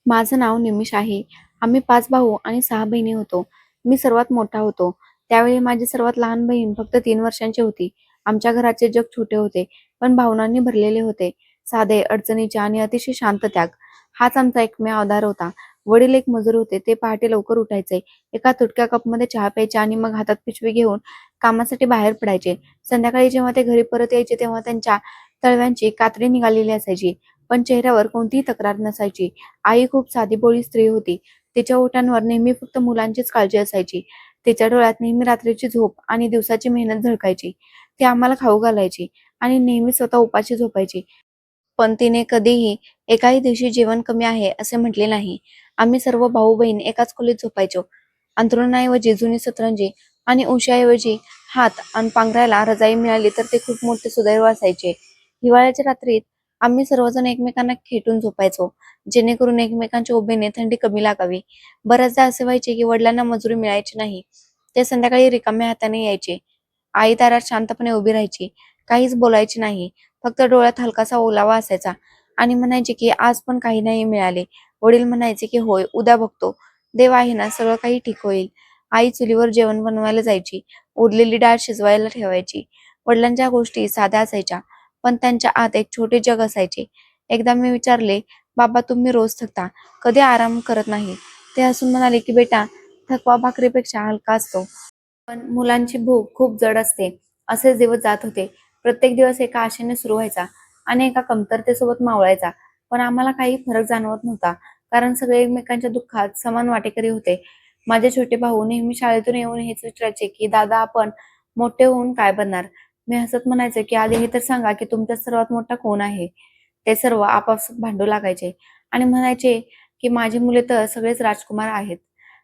माझं नाव निमिष आहे. आम्ही 5 भाऊ आणि 6 बहिणी होतो. मी सर्वात मोठा होतो. त्यावेळी माझी सर्वात लहान बहीण फक्त 3 वर्षांची होती. आमच्या घराचे जग छोटे होते, पण भावनांनी भरलेले होते. साधे, अडचणीचे आणि अतिशय शांत त्याग. हाच आमचा एकमेव आधार होता. वडील एक मजूर होते. ते पहाटे लवकर उठायचे. एका तुटक्या कपमध्ये चहा प्यायचे आणि मग हातात पिशवी घेऊन कामासाठी बाहेर पडायचे. संध्याकाळी जेव्हा ते घरी परत यायचे, तेव्हा त्यांच्या तळव्यांची कात्री निघालेली असायची, पण चेहऱ्यावर कोणतीही तक्रार नसायची. आई खूप साधीभोळी स्त्री होती. तिच्या ओठांवर नेहमी फक्त मुलांचीच काळजी असायची. तिच्या डोळ्यात नेहमी रात्रीची झोप आणि दिवसाची मेहनत झळकायची. ती आम्हाला खाऊ घालायची आणि नेहमी स्वतः उपाशी झोपायची. पण तिने कधीही एकाही दिवशी जेवण कमी आहे असे म्हटले नाही. आम्ही सर्व भाऊ-बहीण एकाच खोलीत झोपायचो. अंथरुणाऐवजी जुनी सतरंजी आणि उशाऐवजी हात आणि पांघरायला रजाई मिळाली तर ते खूप मोठे सुदैव असायचे. हिवाळ्याच्या रात्रीत आम्ही सर्वजण एकमेकांना खेटून झोपायचो, जेणेकरून एकमेकांच्या उभेने थंडी कमी लागावी. बऱ्याचदा असे व्हायचे की वडिलांना मजुरी मिळायची नाही. ते संध्याकाळी रिकाम्या हाताने यायचे. आई दारात शांतपणे उभी राहायची. काहीच बोलायची नाही. फक्त डोळ्यात हलकासा ओलावा असायचा आणि म्हणायचे की आज पण काही नाही मिळाले. वडील म्हणायचे की होय, उद्या बघतो. देव आहे ना, सगळं काही ठीक होईल. आई चुलीवर जेवण बनवायला जायची. उरलेली डाळ शिजवायला ठेवायची. वडिलांच्या गोष्टी साध्या असायच्या, पण त्यांच्या आत एक छोटे जग असायचे. एकदा मी विचारले, बाबा तुम्ही रोज थकता, कधी आराम करत नाही? ते हसून म्हणाले की बेटा, थकवा भाकरीपेक्षा हलका असतो, पण मुलांची भूक खूप जड असते. असेच दिवस जात होते. प्रत्येक दिवस एका आशेने सुरू व्हायचा आणि एका कमतरतेसोबत मावळायचा. पण आम्हाला काही फरक जाणवत नव्हता, कारण सगळे एकमेकांच्या दुःखात समान वाटेकरी होते. माझे छोटे भाऊ नेहमी शाळेतून येऊन हेच विचारायचे की दादा, आपण मोठे होऊन काय बनणार? मी हसत म्हणायचे की आधी हे तर सांगा की तुमचा सर्वात मोठा कोण आहे? ते सर्व आपापसात भांडू लागायचे आणि म्हणायचे की माझी मुले तर सगळेच राजकुमार आहेत.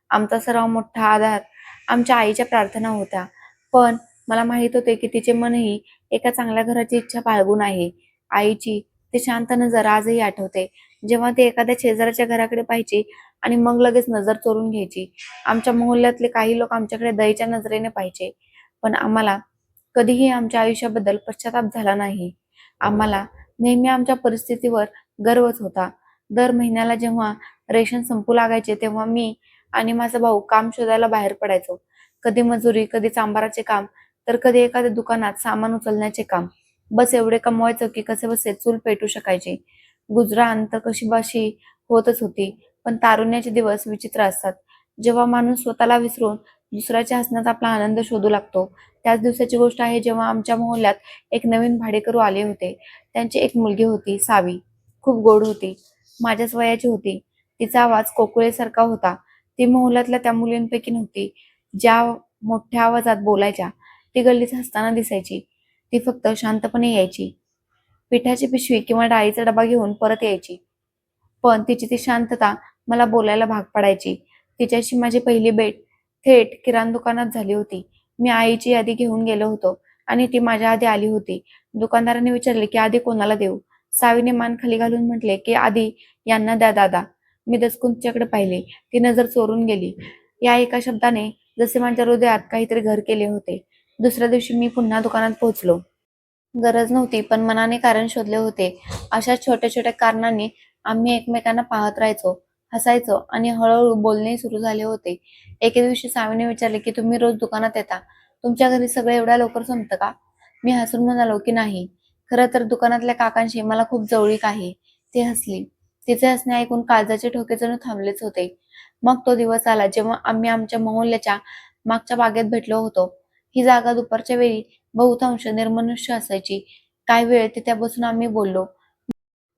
आमचा सर्वात मोठा आधार आमच्या आईच्या प्रार्थना होत्या. पण मला माहित होते की तिचे मनही एका चांगल्या घराची इच्छा बाळगून आहे. आईची ती शांत नजर आजही आठवते, जेव्हा ती एखाद्या शेजाऱ्याच्या घराकडे पाहायची आणि मग लगेच नजर चोरून घ्यायची. आमच्या मोहल्ल्यातले काही लोक आमच्याकडे दयेच्या नजरेने पाहायचे, पण आम्हाला कधीही आमच्या आयुष्याबद्दल पश्चाताप झाला नाही. आम्हाला नेहमी आमच्या परिस्थितीवर गर्वच होता. दर महिन्याला जेव्हा रेशन संपू लागायचे, तेव्हा मी आणि माझा भाऊ काम शोधायला बाहेर पडायचो. कधी मजुरी, कधी चांभाराचे काम, तर कधी एखाद्या दुकानात सामान उचलण्याचे काम. बस एवढे कमवायचं की कसेबसे चूल पेटू शकायची. गुजराण तर कशीबशी होतच होती. पण तारुण्याचे दिवस विचित्र असतात. जेव्हा माणूस स्वतःला विसरून दुसऱ्याच्या हसण्यात आपला आनंद शोधू लागतो. त्याच दिवसाची गोष्ट आहे जेव्हा आमच्या मोहल्ल्यात एक नवीन भाडेकरू आले होते. त्यांची एक मुलगी होती, सावी. खूप गोड होती. माझ्याच वयाची होती. तिचा आवाज कोकिळेसारखा होता. ती मोहल्ल्यातल्या त्या मुलींपैकी नव्हती, ज्या मोठ्या आवाजात बोलायच्या. ती गल्लीत हसताना दिसायची. ती फक्त शांतपणे यायची. पिठाची पिशवी किंवा डाळीचा डबा घेऊन परत यायची. पण तिची ती शांतता मला बोलायला भाग पाडायची. तिच्याशी माझी पहिली भेट थेट किराणा दुकानात झाली होती. मी आईची यादी घेऊन गेलो होतो आणि ती माझ्या आधी आली होती. दुकानदाराने विचारले की आधी कोणाला देऊ? सावीने मान खाली घालून म्हटले की आधी यांना द्या दादा. मी दचकून तिच्याकडे पाहिले. ती नजर चोरून गेली. या एका शब्दाने जसे माझ्या हृदयात काहीतरी घर केले होते. दुसऱ्या दिवशी मी पुन्हा दुकानात पोहोचलो. गरज नव्हती, पण मनाने कारण शोधले होते. अशा छोट्या छोट्या कारणांनी आम्ही एकमेकांना पाहत राहायचो, हसायचो आणि हळूहळू बोलणे सुरू झाले होते. एके दिवशी सावीने विचारले की तुम्ही रोज दुकानात येता, तुमच्या घरी सगळं एवढ्या लवकर संपतं का? मी हसून म्हणालो की नाही, खरं तर दुकानातल्या काकांशी मला खूप जवळीक आहे. ती हसली. तिचे हसणे ऐकून काळजाचे ठोके जणू थांबलेच होते. मग तो दिवस आला जेव्हा आम्ही आमच्या मोहल्ल्याच्या मागच्या बागेत भेटलो होतो. ही जागा दुपारच्या वेळी बहुतांश निर्मनुष्य असायची. काही वेळ तिथे बसून आम्ही बोललो.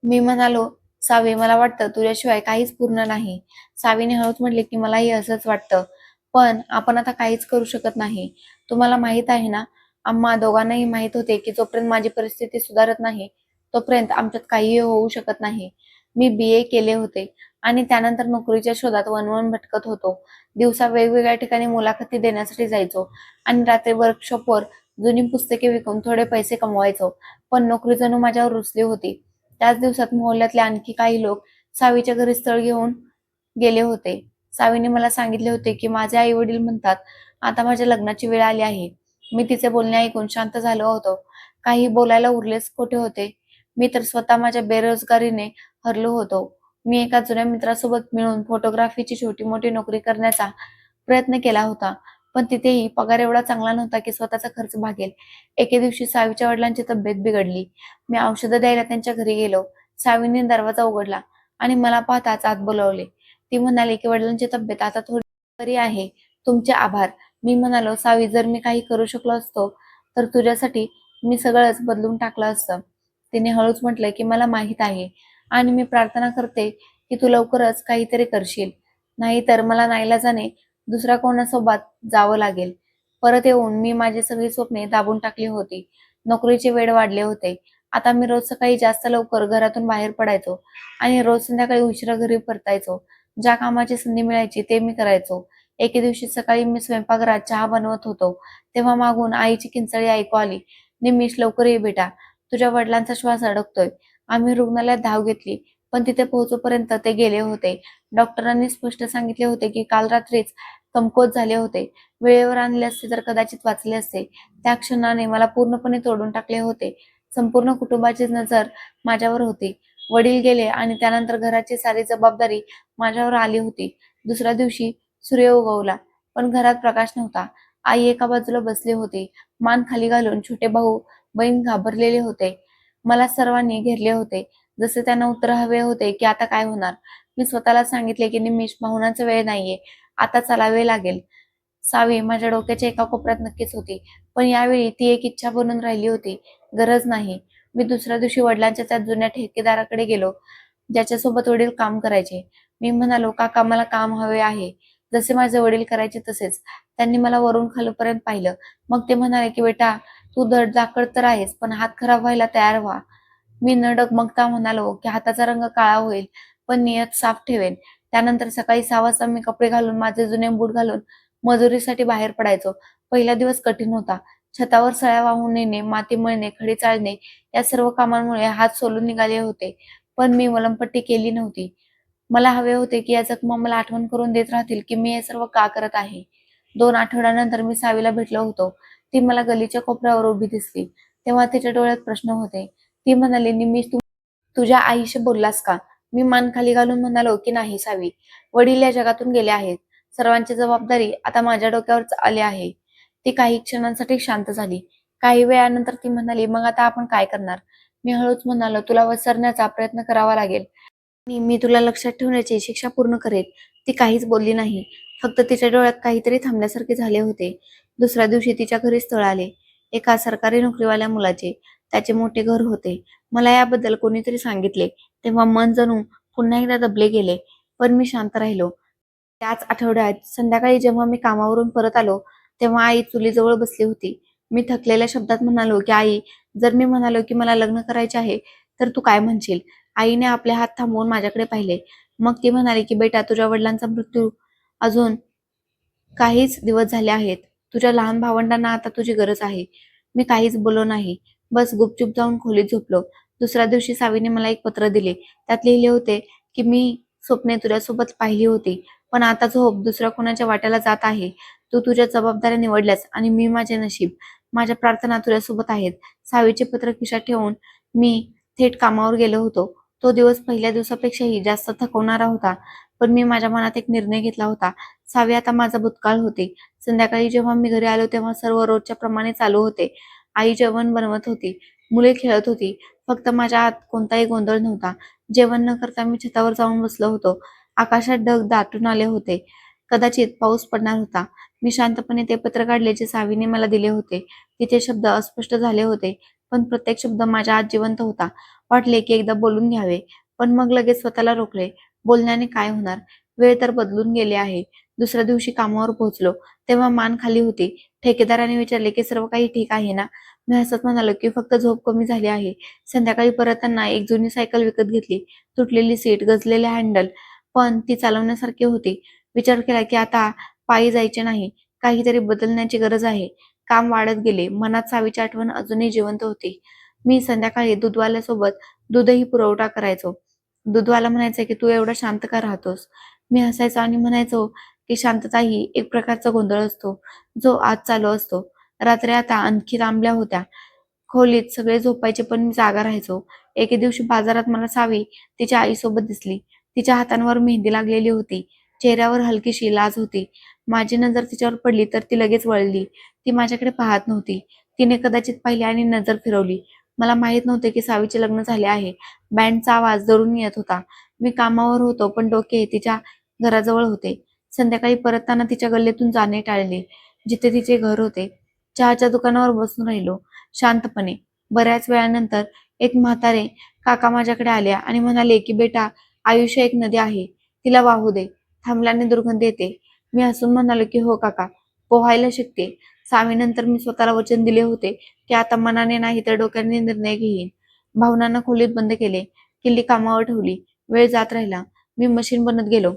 मी म्हणालो, सावे, मला वाटतं तुझ्याशिवाय काहीच पूर्ण नाही. सावीने हळूच म्हटले की मलाही असंच वाटतं, पण आपण आता काहीच करू शकत नाही. तुम्हाला माहित आहे ना, आम्हा दोघांनाही माहित होते की जोपर्यंत माझी परिस्थिती सुधारत नाही, तोपर्यंत आमच्यात काहीही होऊ शकत नाही. मी BA केले होते आणि त्यानंतर नोकरीच्या शोधात वणवण भटकत होतो. दिवसा वेगवेगळ्या ठिकाणी मुलाखती देण्यासाठी जायचो आणि रात्री वर्कशॉपवर जुनी पुस्तके विकून थोडे पैसे कमवायचो. पण नोकरी जणू माझ्यावर रुसली होती. त्याच दिवसात मोहल्ल्यातले आणखी काही लोक सावीच्या घरी स्थळ घेऊन गेले होते. सावीने मला सांगितले होते की माझे आई वडील म्हणतात आता माझ्या लग्नाची वेळ आली आहे. मी तिचे बोलणे ऐकून शांत झालो होतो. काही बोलायला उरलेच कोठे होते. मी तर स्वतः माझ्या बेरोजगारीने हरलो होतो. मी एका जुन्या मित्रासोबत मिळून फोटोग्राफीची छोटी मोठी नोकरी करण्याचा प्रयत्न केला होता. पण तिथेही पगार एवढा चांगला नव्हता की स्वतःचा खर्च भागेल. एके दिवशी सावीच्या वडिलांची तब्येत बिघडली. मी औषधं द्यायला त्यांच्या घरी गेलो. सावीने दरवाजा उघडला आणि मला पाहताच आत बोलावले. ती म्हणाली की वडिलांची तब्येत आता थोडी बरी आहे. तुमचे आभार. मी म्हणालो, सावी, जर मी काही करू शकलो असतो तर तुझ्यासाठी मी सगळंच बदलून टाकलं असतं. तिने हळूच म्हटलं की मला माहीत आहे आणि मी प्रार्थना करते की तू लवकरच काहीतरी करशील. नाहीतर मला नाईलाजाने दुसऱ्या कोणासोबत जावं लागेल. परत येऊन मी माझी सगळी स्वप्ने दाबून टाकली होती. नोकरीचे वेड वाढले होते. आता मी रोज सकाळी जास्त लवकर घरातून बाहेर पडायचो आणि रोज संध्याकाळी उशिरा घरी परतायचो. ज्या कामाची संधी मिळायची ते मी करायचो. एके दिवशी सकाळी मी स्वयंपाकघरात चहा बनवत होतो तेव्हा मागून आईची किंचाळी ऐकू आली. निमिष, लवकर ये बेटा, तुझ्या वडिलांचा श्वास अडकतोय. आम्ही रुग्णालयात धाव घेतली, पण तिथे पोहोचोपर्यंत ते गेले होते. डॉक्टरांनी स्पष्ट सांगितले होते की काल रात्रीच कमकुवत झाले होते. वेळेवर आणले असते तर कदाचित वाचले असते. त्या क्षणाने मला पूर्णपणे तोडून टाकले होते. संपूर्ण कुटुंबाची नजर माझ्यावर होती. वडील गेले आणि त्यानंतर घराची सारी जबाबदारी माझ्यावर आली होती. दुसऱ्या दिवशी सूर्य उगवला, पण घरात प्रकाश नव्हता. आई एका बाजूला बसली होती, मान खाली घालून. छोटे भाऊ बहीण घाबरलेले होते. मला सर्वांनी घेरले होते, जसे त्यांना उत्तर हवे होते की आता काय होणार. मी स्वतःला सांगितले की निमिष, भावनांचा वेळ नाहीये, आता चालावे लागेल. सावी माझ्या डोक्याच्या एका कोपऱ्यात नक्कीच होती, पण यावेळी ती एक इच्छा बनून राहिली होती, गरज नाही. मी दुसऱ्या दिवशी वडिलांच्या त्या जुन्या ठेकेदाराकडे गेलो, ज्याच्यासोबत वडील काम करायचे. मी म्हणालो, काका, मला काम हवे आहे, जसे माझे वडील करायचे तसेच. त्यांनी मला वरून खालपर्यंत पाहिलं. मग ते म्हणाले की बेटा, तू धडधाकट तर आहेस, पण हात खराब व्हायला तयार व्हा. मी न डगमगता म्हणालो की हाताचा रंग काळा होईल, पण नियत साफ ठेवेन. त्यानंतर सकाळी 6 वाजता मी कपडे घालून, माझे जुने बूट घालून मजुरीसाठी बाहेर पडायचो. पहिला दिवस कठीण होता. छतावर सळ्या वाहून नेणे, माती मळणे, खडी चाळणे या सर्व कामांमुळे हात सोलून निघाले होते. पण मी मलमपट्टी केली नव्हती. मला हवे होते की या जखमा मला आठवण करून देत राहतील की मी हे सर्व का करत आहे. 2 आठवड्यानंतर मी सावीला भेटलो होतो. ती मला गलीच्या कोपऱ्यावर उभी दिसली. तेव्हा तिच्या डोळ्यात प्रश्न होते. ती म्हणाली, निमिष, तू तुझ्या आईशी बोललास का? मी मान खाली घालून म्हणालो की नाही सावी. वडील या जगातून गेले आहेत. सर्वांची जबाबदारी आता माझ्या डोक्यावर आली आहे. ती काही क्षणांसाठी शांत झाली. काही वेळानंतर ती म्हणाली, मग आता आपण काय करणार? मी हळूच म्हणालो, तुला विसरण्याचा प्रयत्न करावा लागेल आणि मी तुला लक्षात ठेवण्याची शिक्षा पूर्ण करेन. ती काहीच बोलली नाही. फक्त तिच्या डोळ्यात काहीतरी थांबल्यासारखे झाले होते. दुसऱ्या दिवशी तिच्या घरी स्थळ आले. एका सरकारी नोकरीवाल्या मुलाचे. त्याचे मोठे घर होते. मला याबद्दल कोणीतरी सांगितले तेव्हा मन जणू पुन्हा एकदा दबले गेले. पण मी शांत राहिलो. त्याच आठवड्यात संध्याकाळी जेव्हा मी कामावरून परत आलो तेव्हा आई चुलीजवळ बसली होती. मी थकलेल्या शब्दात म्हणालो की आई, जर मी म्हणालो की मला लग्न करायचे आहे तर तू काय म्हणशील? आईने आपले हात थांबवून माझ्याकडे पाहिले. मग ती म्हणाली की बेटा, तुझ्या वडिलांचा मृत्यू अजून काहीच दिवस झाले आहेत. तुझ्या लहान भावंडांना आता तुझी गरज आहे. मी काहीच बोललो नाही. बस गुपचूप जाऊन खोलीत झोपलो. दुसऱ्या दिवशी सावीने मला एक पत्र दिले. त्यात लिहिले होते की मी स्वप्ने तुझ्यासोबत पाहिली होती, पण आता झोप दुसऱ्या कोणाच्या वाट्याला जात आहे. तू तुझ्या जबाबदाऱ्या निवडल्यास आणि मी माझे नशीब. माझ्या प्रार्थना तुझ्यासोबत आहेत. सावीचे पत्र खिशात ठेवून मी थेट कामावर गेलो होतो. तो दिवस पहिल्या दिवसापेक्षाही जास्त थकवणारा होता, पण मी माझ्या मनात एक निर्णय घेतला होता. सावी आता माझा भूतकाळ होती. संध्याकाळी जेव्हा मी घरी आलो तेव्हा सर्व रोजच्या प्रमाणे चालू होते. आई जेवण बनवत होती. मुले खेळत होती. फक्त माझ्या आत कोणताही गोंधळ नव्हता. जेवण न करता मी छतावर जाऊन बसलो होतो. आकाशात ढग दाटून आले होते. कदाचित पाऊस पडणार होता. मी शांतपणे ते पत्र काढले जे सावीने मला दिले होते. तिचे शब्द अस्पष्ट झाले होते, पण प्रत्येक शब्द माझ्या आत जिवंत होता. वाटले की एकदा बोलून घ्यावे, पण मग लगेच स्वतःला रोखले. बोलण्याने काय होणार? वेळ तर बदलून गेले आहे. दुसऱ्या दिवशी कामावर पोहोचलो तेव्हा मान खाली होती. ठेकेदाराने विचारले की सर्व काही ठीक आहे ना? मी हसत म्हणालो की फक्त झोप कमी झाली आहे. संध्याकाळी परतताना एक जुनी सायकल विकत घेतली. तुटलेली सीट, गंजलेले हँडल, पण ती चालवण्यासारखी होती. विचार केला की आता पायी जायचे नाही. काहीतरी बदलण्याची गरज आहे. काम वाढत गेले. मनात सावीची आठवण अजूनही जिवंत होती. मी संध्याकाळी दूधवाल्यासोबत दूधही पुरवठा करायचो. दूधवाला म्हणायचा की तू एवढा शांत का राहतोस? मी हसायचो आणि म्हणायचो की शांतता ही एक प्रकारचा गोंधळ असतो, जो आत चालू असतो. रात्री आता आणखी लांबल्या होत्या. खोलीत सगळे झोपायचे पण मी जागा राहायचो. एके दिवशी बाजारात मला सावी तिच्या आईसोबत दिसली. तिच्या हातांवर मेहंदी लागलेली होती. चेहऱ्यावर हलकीशी लाज होती. माझी नजर तिच्यावर पडली तर ती लगेच वळली. ती माझ्याकडे पाहत नव्हती. तिने कदाचित पाहिले आणि नजर फिरवली. मला माहित नव्हते की सावीचे लग्न झाले आहे. बँडचा आवाज जरून येत होता. मी कामावर होतो पण डोके तिच्या घराजवळ होते. संध्याकाळी परतताना तिच्या गल्लीतून जाणे टाळले, जिथे तिचे घर होते. चहाच्या दुकानावर बसून राहिलो शांतपणे. बऱ्याच वेळानंतर एक म्हातारे काका माझ्याकडे आले आणि म्हणाले की बेटा, आयुष्य एक नदी आहे, तिला वाहू दे, थांबल्याने दुर्गंधी येते. मी हसून म्हणालो की हो काका, पोहायला शिकते. सावीनंतर मी स्वतःला वचन दिले होते की आता मनाने नाही तर डोक्याने निर्णय घेईन. भावनांना खोलीत बंद केले. किल्ली कामावर ठेवली. वेळ जात राहिला. मी मशीन बनत गेलो.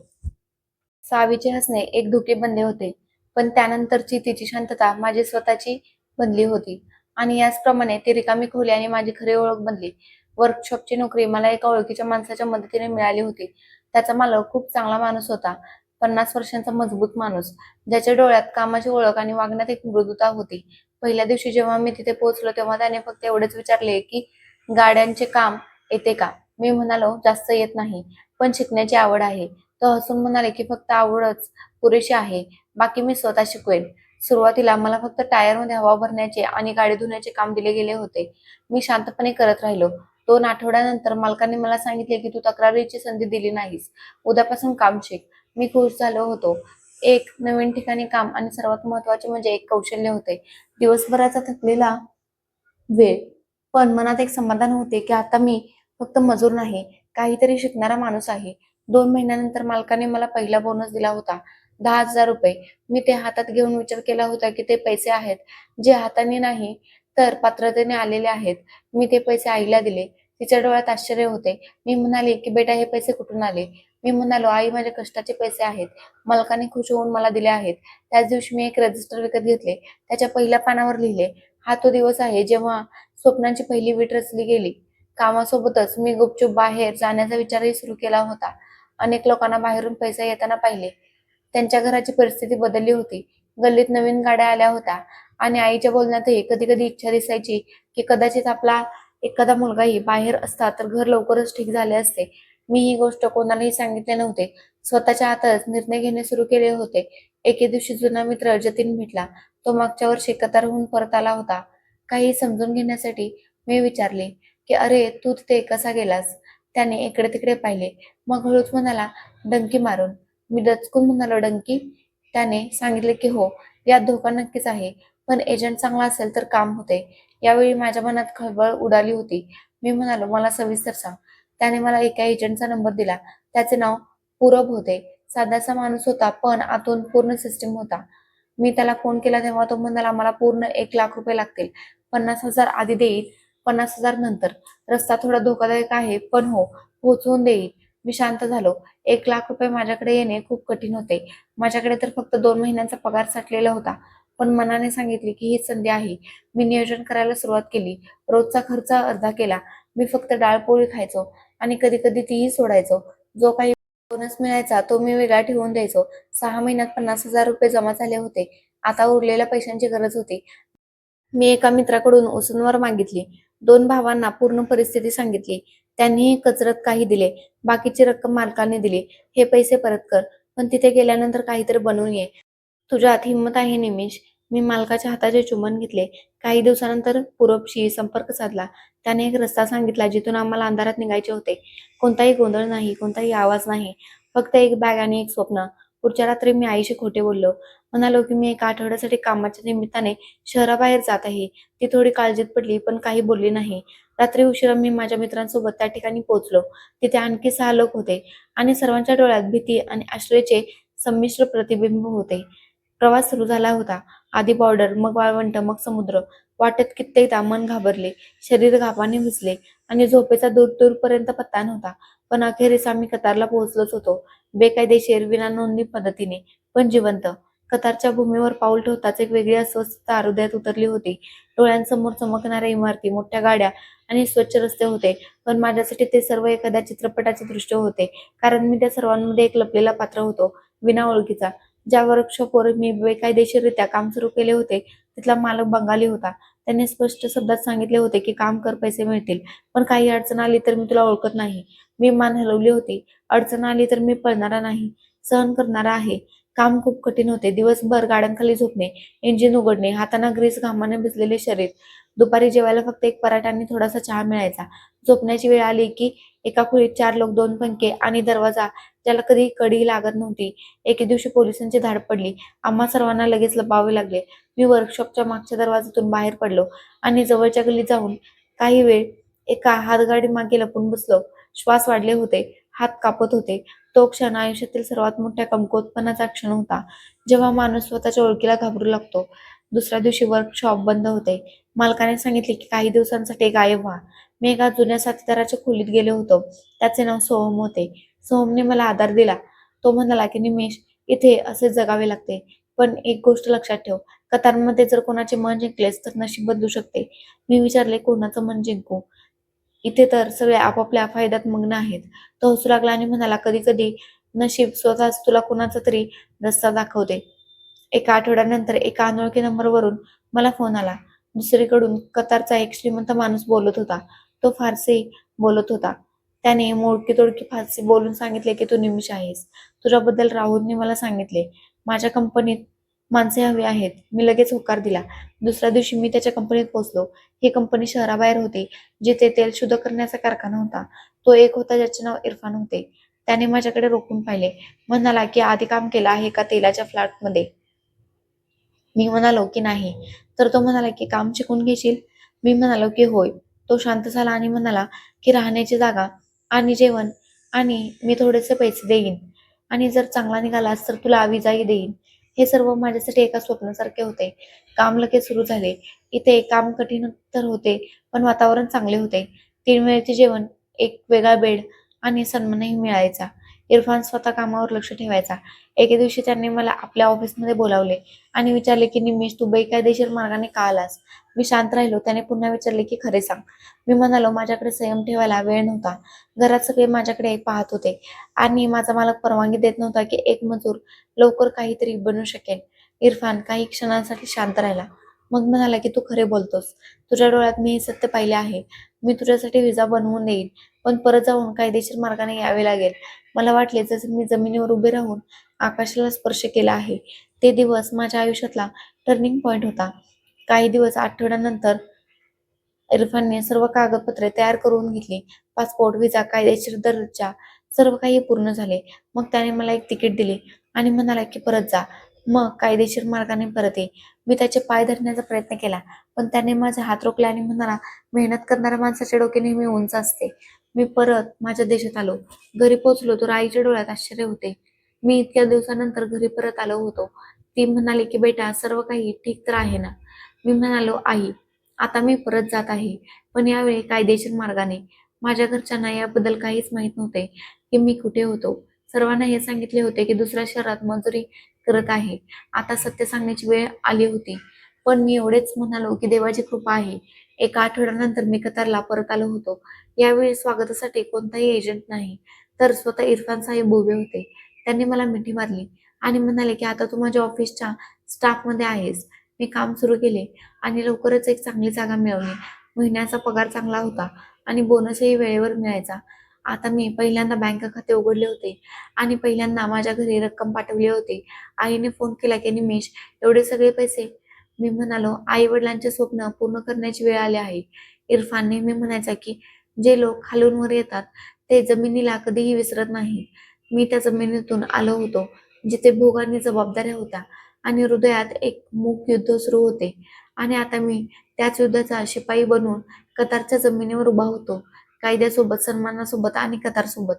सावीचे हसणे एक धुके बनले होते, पण त्यानंतरची तिची शांतता माझी स्वतःची बनली होती. आणि याचप्रमाणे ती रिकामी खोली आणि माझी खरी ओळख बनली. वर्कशॉपची नोकरी मला एका ओळखीच्या माणसाच्या मदतीने मिळाली होती. त्याचा मालक खूप चांगला माणूस होता. 50 वर्षांचा मजबूत माणूस, ज्याच्या डोळ्यात कामाची ओळख आणि वागण्यात एक मृदुता होती. पहिल्या दिवशी जेव्हा मी तिथे पोहोचलो तेव्हा त्याने फक्त एवढेच विचारले की गाड्यांचे काम येते का. मी म्हणालो जास्त येत नाही, पण शिकण्याची आवड आहे. तो हसून म्हणाले की फक्त आवडच पुरेशी आहे, बाकी मी स्वतः शिकवेन. सुरुवातीला मला फक्त टायरमध्ये हवा भरण्याचे आणि गाडी धुण्याचे काम दिले गेले होते. मी शांतपणे करत राहिलो. 2 आठवड्यानंतर मालकाने मला सांगितले की तू तक्रारीची संधी दिली नाहीस, उद्यापासून काम शिक. मी खुश झालो होतो. एक नवीन ठिकाणी काम आणि सर्वात महत्वाचे म्हणजे एक कौशल्य होते. दिवसभराचा थकलेला वेळ, पण मनात एक समाधान होते की आता मी फक्त मजूर नाही, काहीतरी शिकणारा माणूस आहे. 2 महिन्यानंतर मालकाने मला पहिला बोनस दिला होता, 10,000 रुपये. मी ते हातात घेऊन विचार केला होता की ते पैसे आहेत जे हाताने नाही तर पात्रतेने आलेले आहेत. मी ते पैसे आईला दिले. तिच्या डोळ्यात आश्चर्य होते. मी म्हणाले की बेटा, हे पैसे कुठून आले. मी म्हणालो आई, माझ्या कष्टाचे पैसे आहेत, मालकाने खुश होऊन मला दिले आहेत. त्याच दिवशी मी एक रजिस्टर विकत घेतले. त्याच्या पहिल्या पानावर लिहिले, हा तो दिवस आहे जेव्हा स्वप्नांची पहिली वीट रचली गेली. कामासोबतच मी गुपचूप बाहेर जाण्याचा विचारही सुरू केला होता. अनेक लोकांना बाहेरून पैसे येताना पाहिले. त्यांच्या घराची परिस्थिती बदलली होती. गल्लीत नवीन गाड्या आल्या होत्या आणि आईच्या बोलण्यातही कधी कधी इच्छा दिसायची की कदाचित आपला एखादा मुलगाही बाहेर असता तर घर लवकरच ठीक झाले असते. मी ही गोष्ट कोणालाही सांगितले नव्हते. स्वतःच्या आतच निर्णय घेणे सुरू केले होते. एके दिवशी जुना मित्र जतीन भेटला. तो मागच्या वर्षी कतारहून परत आला होता. काही समजून घेण्यासाठी मी विचारले की अरे, तू तिथे कसा गेलास. त्याने इकडे तिकडे पाहिले, मग हळूच म्हणाला, डंकी मारून. मी दचकून म्हणालो, डंकी. त्याने सांगितले की हो, यात धोका नक्कीच आहे, पण एजंट चांगला असेल तर काम होते. यावेळी माझ्या मनात खळबळ उडाली होती. मी म्हणालो, मला सविस्तर सांग. त्याने मला एका एजंटचा नंबर दिला. त्याचे नाव पूरब होते. साधासा माणूस होता पण आतून पूर्ण सिस्टीम होता. मी त्याला फोन केला तेव्हा तो म्हणाला, मला पूर्ण 1 लाख रुपये लागतील. 50,000 आधी देईल, 50,000 नंतर. रस्ता थोडा धोकादायक आहे पण हो, पोहोचवून देईल. मी शांत झालो. 1 लाख रुपये माझ्याकडे येणे खूप कठीण होते. माझ्याकडे तर फक्त 2 महिन्यांचा पगार साठलेला होता. पण मनाने सांगितले की ही संधी आहे. मी नियोजन करायला सुरुवात केली. रोजचा खर्च अर्धा केला. मी फक्त डाळ पोळी खायचो आणि कधी कधी तीही सोडायचो. जो काही बोनस मिळायचा तो मी वेगळा ठेवून द्यायचो. 6 महिन्यात 50,000 रुपये जमा झाले होते. आता उरलेल्या पैशांची गरज होती. मी एका मित्राकडून उसनवर मागितली. 2 भावांना पूर्ण परिस्थिती सांगितली. त्यांनीही कचरत काही दिले. बाकीची रक्कम मालकाने दिली. हे पैसे परत कर, पण तिथे गेल्यानंतर काहीतरी बनवून ये. तुझ्यात हिंमत आहे निमिष. मी मालकाच्या हाताचे चुंबन घेतले. काही दिवसानंतर पूरबशी संपर्क साधला. त्याने एक रस्ता सांगितला जिथून आम्हाला अंधारात निघायचे होते. कोणताही गोंधळ नाही, कोणताही आवाज नाही, फक्त एक बॅग आणि एक स्वप्न. पुढच्या रात्री मी आईशी खोटे बोललो. म्हणालो की मी एका आठवड्यासाठी कामाच्या निमित्ताने शहराबाहेर जात आहे. ती थोडी काळजीत पडली पण काही बोलली नाही. रात्री उशिरा मी माझ्या मित्रांसोबत त्या ठिकाणी पोहोचलो. तिथे आणखी 6 लोक होते आणि सर्वांच्या डोळ्यात भीती आणि आश्चर्याचे संमिश्र प्रतिबिंब होते. प्रवास सुरू झाला होता. आधी बॉर्डर, मग वाळवंट, मग समुद्र. वाटेत कित्येकदा मन घाबरले, शरीर घामाने भिजले आणि झोपेचा दूर दूरपर्यंत पत्ता नव्हता. पण अखेरीस आम्ही कतारला पोहोचलोच होतो. बेकायदेशीर, विना नोंदणी पद्धतीने, पण जिवंत. कतारच्या भूमीवर पाऊल ठेवताच एक वेगळी अस्वस्थता हृदयात उतरली होती. डोळ्यांसमोर चमकणाऱ्या इमारती, मोठ्या गाड्या आणि स्वच्छ रस्ते होते, पण माझ्यासाठी ते सर्व एखाद्या चित्रपटाचे दृश्य होते. कारण मी त्या सर्वांमध्ये एक लपलेला पात्र होतो, विना ओळखीचा. ज्या वर्कशॉपवर मी बेकायदेशीररित्या काम सुरू केले होते तिथला मालक बंगाली होता. त्याने स्पष्ट शब्दात सांगितले होते की काम कर, पैसे मिळतील, पण काही अडचण आली तर मी तुला ओळखत नाही. मी मान हलवली होती. अडचण आली तर मी पळणारा नाही, सहन करणारा आहे. काम खूप कठीण होते. दिवसभर गाड्यांखाली झोपणे, इंजिन उघडणे, हातांना ग्रीस, घामाने भिजलेले शरीर. दुपारी जेवायला फक्त एक पराठा आणि थोडासा चहा मिळायचा. झोपण्याची वेळ आली की एका खोलीत 4 लोक, 2 पंखे आणि दरवाजा ज्याला कधी कडी लागत नव्हती. एके दिवशी पोलिसांची धाड पडली. आम्हा सर्वांना लगेच लपावे लागले. मी वर्कशॉपच्या मागच्या दरवाजातून बाहेर पडलो आणि जवळच्या गल्लीत जाऊन काही वेळ एका हातगाडी मागे लपून बसलो. श्वास वाढले होते, हात कापत होते. तो क्षण आयुष्यातील सर्वात मोठ्या कमकुवतपणाचा क्षण होता, जेव्हा माणूस स्वतःच्या ओळखीला घाबरू लागतो. दुसऱ्या दिवशी वर्कशॉप बंद होते. मालकाने सांगितले की काही दिवसांसाठी गायब व्हा. मी एका जुन्या साथीदाराच्या खोलीत गेले होतो. त्याचे नाव सोहम होते. सोहमने मला आधार दिला. तो म्हणाला की निमेश, इथे असे जगावे लागते, पण एक गोष्ट लक्षात ठेव, कथांमध्ये जर कोणाचे मन जिंकलेस तर नशीब बदलू शकते. मी विचारले, कोणाचं मन जिंकू? इथे तर सगळे आपापल्या फायद्यात मग्न आहेत. तो हसू लागला आणि म्हणाला, कधी कधी नशीब स्वतःच तुला कोणाचा तरी रस्ता दाखवते. एका आठवड्यानंतर एका अनोळखी नंबरवरून मला फोन आला. दुसरीकडून कतारचा एक श्रीमंत माणूस बोलत होता. तो फारसी बोलत होता. त्याने मोडकी तोडकी फारसी बोलून सांगितले की तू निमिष आहेस. तुझ्याबद्दल राहुलने मला सांगितले. माझ्या कंपनीत माणसे हवी आहेत. मी लगेच होकार दिला. दुसऱ्या दिवशी मी त्याच्या कंपनीत पोहोचलो. ही कंपनी शहराबाहेर होती, जिथे तेल शुद्ध करण्याचा कारखाना होता. तो एक होता ज्याचे नाव इरफान होते. त्याने माझ्याकडे रोखून पाहिले. म्हणाला की आधी काम केलं आहे का तेलाच्या फ्लॅटमध्ये? मी म्हणालो की नाही. तर तो म्हणाला की काम शिकून घेशील? मी म्हणालो की होय. तो शांत झाला आणि म्हणाला की राहण्याची जागा आणि जेवण आणि मी थोडेसे पैसे देईन, आणि जर चांगला निघालास तर तुला विजाही देईन. हे सर्व माझ्यासाठी एका स्वप्नासारखे होते. काम लगेच सुरू झाले. इथे काम कठीण तर होते, पण वातावरण चांगले होते. 3 वेळेचे जेवण, एक वेगळा बेड आणि सन्मानही मिळायचा. इरफान स्वतः कामावर लक्ष ठेवायचा. एके दिवशी त्यांनी मला आपल्या ऑफिसमध्ये बोलावले आणि विचारले की निमेश, तू बेकायदेशीर मार्गाने का आलास? मी शांत राहिलो. त्याने पुन्हा विचारले की खरे सांग. मी म्हणालो, माझ्याकडे संयम ठेवायला वेळ नव्हता. घरात सगळे माझ्याकडे पाहत होते आणि माझा मालक परवानगी देत नव्हता की एक मजूर लवकर काहीतरी बनू शकेल. इरफान काही क्षणांसाठी शांत राहिला. मग म्हणाला की तू खरे बोलतोस. तुझ्या डोळ्यात मी हे सत्य पाहिले आहे. मी तुझ्यासाठी विजा बनवून देईन, पण परत जाऊन कायदेशीर मार्गाने यावे लागेल. मला वाटले जसे मी जमिनीवर उभे राहून आकाशाला स्पर्श केला आहे. ते दिवस माझ्या आयुष्यातला टर्निंग पॉइंट होता. काही दिवस आठवड्यानंतर इरफानने सर्व कागदपत्रे तयार करून घेतली. पासपोर्ट, व्हिसा, कायदेशीर दर्जा सर्व काही पूर्ण झाले. मग त्याने मला एक तिकीट दिले आणि म्हणाला की परत जा. मग कायदेशीर मार्गाने परत ये. मी त्याचे पाय धरण्याचा प्रयत्न केला, पण त्याने माझे हात रोखले आणि म्हणाला, मेहनत करणाऱ्या माणसाचे डोके नेहमी उंच असते. मी परत माझ्या देशात आलो. घरी पोहोचलो तर आईच्या डोळ्यात आश्चर्य होते. मी इतक्या दिवसानंतर घरी परत आलो होतो. ती म्हणाली की बेटा, सर्व काही ठीक तर आहे ना? मी म्हणालो, आई, आता मी परत जात आहे, पण यावेळी कायदेशीर मार्गाने. माझ्या घरच्यांना याबद्दल काहीच माहित नव्हते की मी कुठे होतो. सर्वांना हे सांगितले होते की दुसऱ्या शहरात मजुरी करत आहे. आता सत्य सांगण्याची वेळ आली होती. पण मी एवढेच म्हणालो की देवाची कृपा आहे. एका आठवड्यानंतर मी कतारला परत आलो होतो. यावेळी स्वागतासाठी कोणताही एजंट नाही, तर स्वतः इरफान साहेब उभे होते. त्यांनी मला मिठी मारली आणि म्हणाले की आता तू माझ्या ऑफिसच्या स्टाफमध्ये आहेस. मी काम सुरू केले आणि लवकरच एक चांगली जागा मिळवली. महिन्याचा पगार चांगला होता आणि बोनसही वेळेवर मिळायचा. आता मी पहिल्यांदा बँक खाते उघडले होते आणि पहिल्यांदा माझ्या घरी रक्कम पाठवली होती. आईने फोन केला की निमेश, एवढे सगळे पैसे? मी म्हणालो, आई वडिलांचे स्वप्न पूर्ण करण्याची वेळ आली आहे. इरफान नेहमी म्हणायचा की जे लोक खालून वर येतात ते जमिनीला कधीही विसरत नाही. मी त्या जमिनीतून आलो होतो, जिथे भोग आणि जबाबदाऱ्या होत्या आणि हृदयात एक मूक युद्ध सुरू होते. आणि आता मी त्याच युद्धाचा शिपाई बनून कतारच्या जमिनीवर उभा होतो. कायद्यासोबत, सन्मानासोबत आणि कतारसोबत.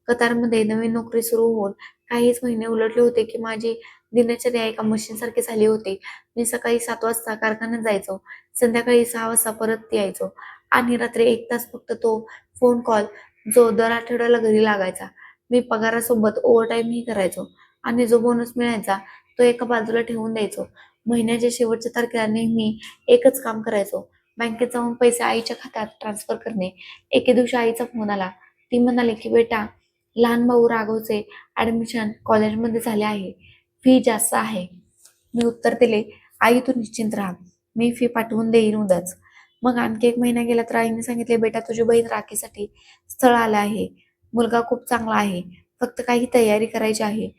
कतारमध्ये नवीन नोकरी सुरू होऊन काहीच महिने उलटले होते की माझी दिनचर्या एका मशीनसारखी झाली होती. मी सकाळी 7 वाजता कारखान्यात जायचो, संध्याकाळी 6 वाजता परत यायचो आणि रात्री 1 तास फक्त तो फोन कॉल जो दर आठवड्याला घरी लागायचा. मी पगारासोबत ओव्हरटाईमही करायचो आणि जो बोनस मिळायचा तो एका बाजूला ठेवून द्यायचो. महिन्याच्या शेवटच्या तारखेला नेहमी एकच काम करायचो, बँकेत जाऊन पैसे आईच्या खात्यात ट्रान्सफर करणे. एके दिवशी आईचा फोन आला. ती म्हणाली की बेटा, लहान भाऊ राघवचे ऍडमिशन कॉलेजमध्ये झाले आहे, फी जास्त आहे. मी उत्तर दिले, आई तू निश्चिंत राहा, मी फी पाठवून देईन उद्याच. मग आणखी 1 महिना गेला तर आईने सांगितले, बेटा तुझी बहीण राखीसाठी स्थळ आलं आहे. मुलगा खूप चांगला आहे. फक्त काही तयारी करायची आहे.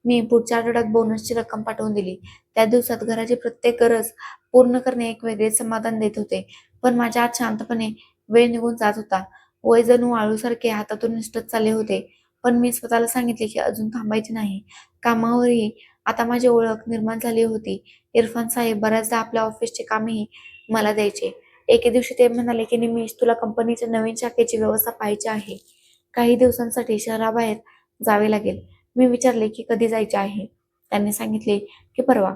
मी पुढच्या आठवड्यात बोनसची रक्कम पाठवून दिली. त्या दिवसात घराची प्रत्येक गरज पूर्ण करणे एक वेगळेच समाधान देत होते. पण माझ्या आत शांतपणे वेळ निघून जात होता. वय जणू वाळूसारखे हातातून निसटत चालले होते. पण मी स्वतःला सांगितले की अजून थांबायचे नाही. कामावरही आता माझी ओळख निर्माण झाली होती. इरफान साहेब बऱ्याचदा आपल्या ऑफिसची कामेही मला द्यायचे. एके दिवशी ते म्हणाले की निमिष, तुला कंपनीच्या नवीन शाखेची व्यवस्था पाहायची आहे. काही दिवसांसाठी शहराबाहेर जावे लागेल. मी विचारले की कधी जायचे आहे. त्यांनी सांगितले की परवा.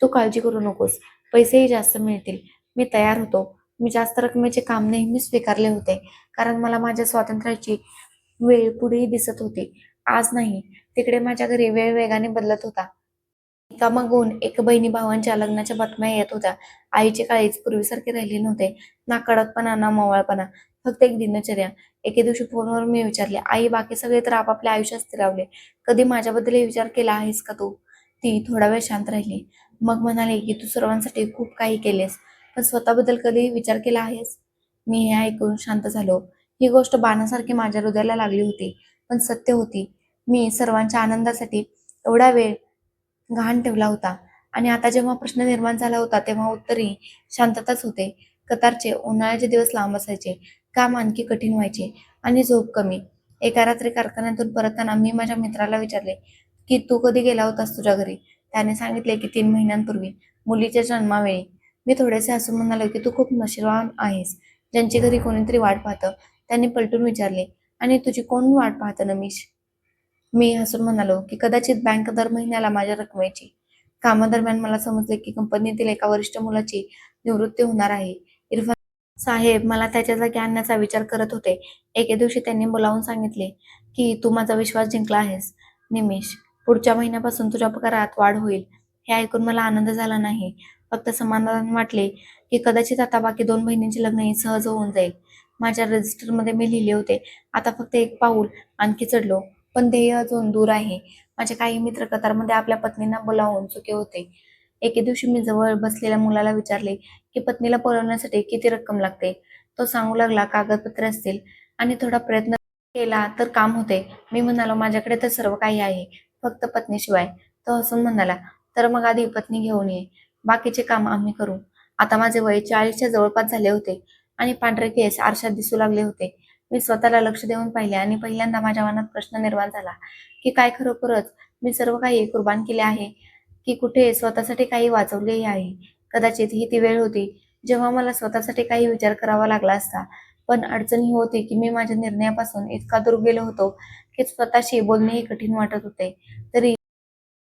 तू काळजी करू नकोस, पैसेही जास्त मिळतील. मी तयार होतो. मी जास्त रकमेचे काम नेहमी स्वीकारले होते, कारण मला माझ्या स्वातंत्र्याची वेळ पुढेही दिसत होती. आज नाही. तिकडे माझ्या घरी वेळ वेगाने बदलत होता. एकामागून एक बहिणी भावांच्या लग्नाच्या बातम्या येत होत्या. आईचे काळीज पूर्वीसारखे राहिले नव्हते. ना कडकपणा ना मवाळपणा, फक्त एक दिनचर्या. एके दिवशी फोनवर मी विचारले, आई, बाकी सगळे तर आपापल्या आयुष्यात स्थिरावले, कधी माझ्याबद्दलही विचार केला आहेस का तू? ती थोडा वेळ शांत राहिली. मग म्हणाले की तू सर्वांसाठी खूप काही केलेस, पण स्वतःबद्दल कधीही विचार केला आहेस? मी हे ऐकून शांत झालो. ही गोष्ट बाणासारखी माझ्या हृदयाला लागली होती, पण सत्य होती. मी सर्वांच्या आनंदासाठी एवढा वेळ गहाण ठेवला होता, आणि आता जेव्हा प्रश्न निर्माण झाला होता तेव्हा उत्तरही शांतताच होते. कतारचे उन्हाळ्याचे दिवस लांब असायचे, काम आणखी कठीण व्हायचे आणि झोप कमी. एका रात्री कारखान्यातून परतताना मी माझ्या मित्राला विचारले की तू कधी गेला होतास तुझ्या घरी? त्याने सांगितले की 3 महिन्यांपूर्वी, मुलीच्या जन्मावेळी. मी थोडेसे हसून म्हणालो की तू खूप नशीबवान आहेस, ज्यांची घरी कोणीतरी वाट पाहतं. त्यांनी पलटून विचारले, आणि तुझी कोण वाट पाहतं नमीश? मी हसून म्हणालो की कदाचित बँक दर महिन्याला माझ्या रकमेची. कामादरम्यान मला समजले की कंपनीतील एका वरिष्ठ मुलाची निवृत्ती होणार आहे. इरफान साहेब मला त्याच्या जागी आणण्याचा विचार करत होते. एके दिवशी त्यांनी बोलावून सांगितले की तू माझा विश्वास जिंकला आहेस निमिष. पुढच्या महिन्यापासून तुझ्या पगारात वाढ होईल. हे ऐकून मला आनंद झाला नाही, फक्त समाधान वाटले की कदाचित आता बाकी 2 बहिणींचे लग्नही सहज होऊन जाईल. माझ्या रजिस्टरमध्ये मी लिहिले होते, आता फक्त एक पाऊल आणखी चढलो. पण ध्येय अजून दूर आहे. माझे काही मित्र कतारमध्ये आपल्या पत्नींना बोलावून चुके होते. एके दिवशी मी जवळ बसलेल्या मुलाला विचारले की पत्नीला पळवण्यासाठी किती रक्कम लागते. तो सांगू लागला, कागदपत्रे असतील आणि थोडा प्रयत्न केला तर काम होते. मी म्हणालो, माझ्याकडे तर सर्व काही आहे, फक्त पत्नीशिवाय. तो हसून म्हणाला, तर मग आधी पत्नी घेऊन ये, बाकीचे काम आम्ही करू. आता माझे वय 40च्या जवळपास झाले होते आणि पांढरे केस आरशात दिसू लागले होते. मी स्वतःला लक्ष देऊन पाहिले आणि पहिल्यांदा माझ्या मनात प्रश्न निर्माण झाला की काय खरोखरच मी सर्व काही कुर्बान केले आहे, की कुठे स्वतःसाठी काही वाचवलेही आहे? कदाचित ही ती वेळ होती जेव्हा मला स्वतःसाठी काही विचार करावा लागला असता. पण अडचण ही होती की मी माझ्या निर्णयापासून इतका दूर गेलो होतो की स्वतःशी बोलणेही कठीण वाटत होते. तरी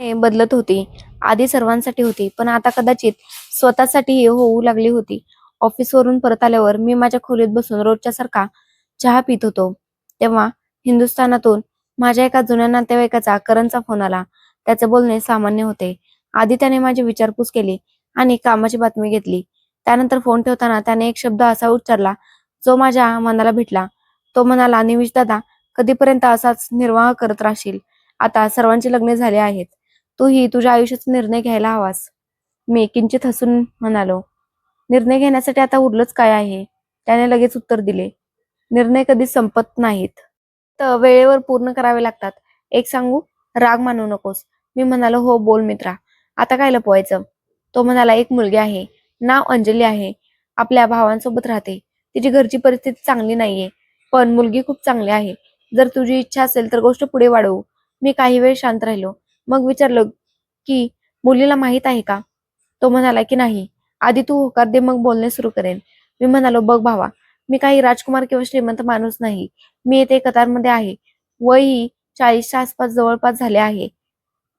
बदलत होती. आधी सर्वांसाठी होती, पण आता कदाचित स्वतःसाठीही होऊ लागली होती. ऑफिसवरून परत आल्यावर मी माझ्या खोलीत बसून रोजच्या सारखा चहा पित होतो. तेव्हा हिंदुस्थानातून माझ्या एका जुन्या नातेवाईकाचा करणचा फोन आला. त्याचे बोलणे सामान्य होते. आधी त्याने माझी विचारपूस केली आणि कामाची बातमी घेतली. त्यानंतर फोन ठेवताना त्याने एक शब्द असा उच्चारला जो माझ्या मनाला भिडला. तो म्हणाला, निविश दादा, कधीपर्यंत असाच निर्वाह करत राहशील? आता सर्वांची लग्ने झाली आहेत. तूही तुझ्या आयुष्याचा निर्णय घ्यायला हवास. मी किंचित हसून म्हणालो, निर्णय घेण्यासाठी आता उरलंच काय आहे? त्याने लगेच उत्तर दिले, निर्णय कधीच संपत नाहीत, तर वेळेवर पूर्ण करावे लागतात. एक सांगू? राग मानू नकोस. मी म्हणालो, हो बोल मित्रा, आता काय लपवायचं? तो म्हणाला, एक मुलगी आहे, नाव अंजली आहे, आपल्या भावांसोबत राहते. तिची घरची परिस्थिती चांगली नाहीये, पण मुलगी खूप चांगली आहे. जर तुझी इच्छा असेल तर गोष्ट पुढे वाढवू. मी काही वेळ शांत राहिलो. मग विचारलं की मुलीला माहित आहे का? तो म्हणाला की नाही. आधी तू होकार दे, मग बोलणे सुरू करेन. मी म्हणालो, बघ भावा, मी काही राजकुमार किंवा श्रीमंत माणूस नाही. मी येथे कतारमध्ये आहे. वयही 40च्या आसपास जवळपास झाले आहे.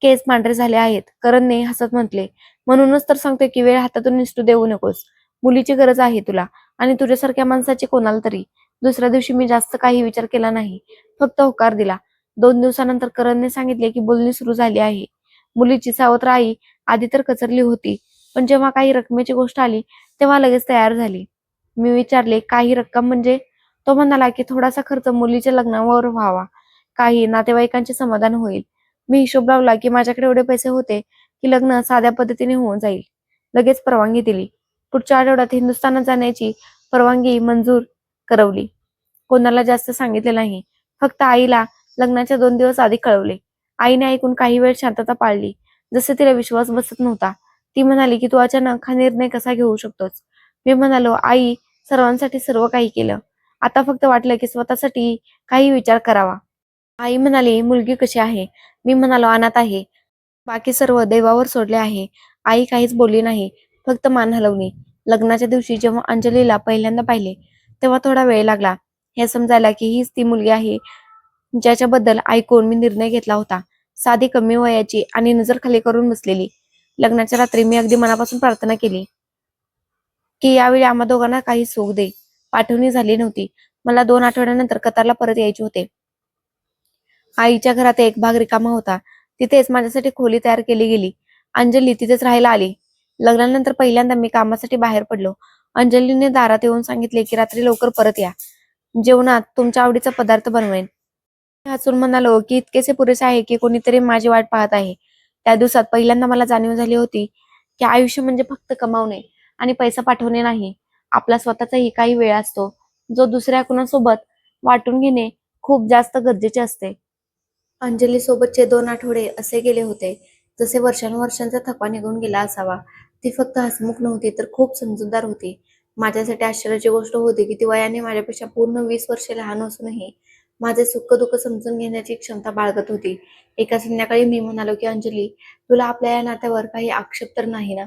केस पांढरे झाले आहेत. करणने हसत म्हटले, म्हणूनच तर सांगतोय की वेळ हातातून निसटू देऊ नकोस. मुलीची गरज आहे तुला आणि तुझ्यासारख्या माणसाची कोणाला तरी. दुसऱ्या दिवशी मी जास्त काही विचार केला नाही, फक्त होकार दिला. 2 दिवसानंतर करणने सांगितले की बोलणी सुरू झाली आहे. मुलीची सावत्र आई आधी तर कचरली होती, पण जेव्हा काही रकमेची गोष्ट आली तेव्हा लगेच तयार झाली. मी विचारले, काही रक्कम म्हणजे? तो म्हणाला की थोडासा खर्च मुलीच्या लग्नावर व्हावा, काही नातेवाईकांचे समाधान होईल. मी हिशोब लावला की माझ्याकडे एवढे पैसे होते की लग्न साध्या पद्धतीने होऊन जाईल. लगेच परवानगी दिली. पुढच्या आठवड्यात हिंदुस्थानात जाण्याची परवानगी मंजूर करवली. कोणाला जास्त सांगितले नाही, फक्त आईला लग्नाच्या 2 दिवस आधी कळवले. आईने ऐकून काही वेळ शांतता पाळली, जसे तिला विश्वास बसत नव्हता. ती म्हणाली की तू अचानक हा निर्णय कसा घेऊ शकतोस? मी म्हणालो, आई, सर्वांसाठी सर्व काही केलं. आता फक्त वाटलं की स्वतःसाठी काही विचार करावा. आई म्हणाली, मुलगी कशी आहे? मी म्हणालो, अनाथ आहे. बाकी सर्व देवावर सोडले आहे. आई काहीच बोलली नाही, फक्त मान हलवली. लग्नाच्या दिवशी जेव्हा अंजलीला पहिल्यांदा पाहिले, तेव्हा थोडा वेळ लागला हे समजायला की हीच ती मुलगी आहे ज्याच्याबद्दल ऐकून मी निर्णय घेतला होता. साधी, कमी वयाची आणि नजर खाली करून बसलेली. लग्नाच्या रात्री मी अगदी मनापासून प्रार्थना केली की यावेळी आम्हा दोघांना काही सुख दे. पाठवणी झाली नव्हती. मला 2 आठवड्यानंतर कतारला परत यायचे होते. आईच्या घरात एक भाग रिकामा होता. तिथेच माझ्यासाठी खोली तयार केली गेली. अंजली तिथेच राहायला आली. लग्नानंतर पहिल्यांदा मी कामासाठी बाहेर पडलो. अंजलीने दारात येऊन सांगितले की रात्री लवकर परत या. जेवणात तुमच्या आवडीचा पदार्थ बनवेन. मी हसून म्हणालो की इतकेसे पुरेसे आहे की कोणीतरी माझी वाट पाहत आहे. त्या दिवसात पहिल्यांदा मला जाणीव झाली होती की आयुष्य म्हणजे फक्त कमावणे आणि पैसा पाठवणे नाही. आपला स्वतःचाही काही वेळ असतो, जो दुसऱ्या कुणासोबत वाटून घेणे खूप जास्त गरजेचे असते. अंजली सोबतचे 2 आठवडे असे गेले होते, जसे वर्षानुवर्षांचा थकवा निघून गेला असावा. ती फक्त हसमुख नव्हती, तर खूप समजूतदार होती. माझ्यासाठी आश्चर्याची गोष्ट होती की ती वयाने माझ्यापेक्षा पूर्ण 20 वर्षे लहान असूनही माझे सुख-दुःख समजून घेण्याची क्षमता बाळगत होती. एका संध्याकाळी मी म्हणालो की अंजली, तुला आपल्या या नात्यावर काही आक्षेप तर नाही ना?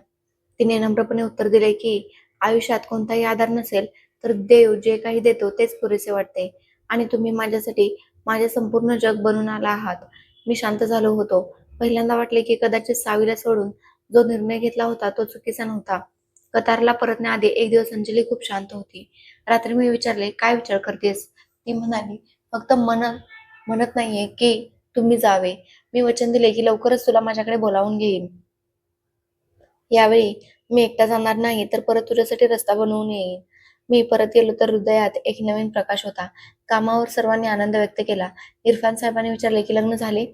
तिने नम्रपणे उत्तर दिले की आयुष्यात कोणताही आधार नसेल तर देव जे काही देतो तेच पुरेसे वाटते, आणि तुम्ही माझ्यासाठी माझे संपूर्ण जग बनून आला आहात. मी शांत झालो होतो. पहिल्यांदा वाटले की कदाचित सावीला सोडून जो निर्णय घेतला होता तो चुकीचा नव्हता. कतारला परतण्याआधी एक दिवस अंजली खूप शांत होती. रात्री मी विचारले, काय विचार करतेस? ती म्हणाली, फक्त म्हणत नाहीये की तुम्ही जावे. मी वचन दिले की लवकरच तुला माझ्याकडे बोलावून घेईन. यावेळी मी एकटा जाणार नाही, तर परत तुझ्यासाठी रस्ता बनवून येईन. मी परत गेलो तर हृदयात एक नवीन प्रकाश होता. कामावर सर्वांनी आनंद व्यक्त केला. इरफान साहेबांनी विचारले की लग्न झाले?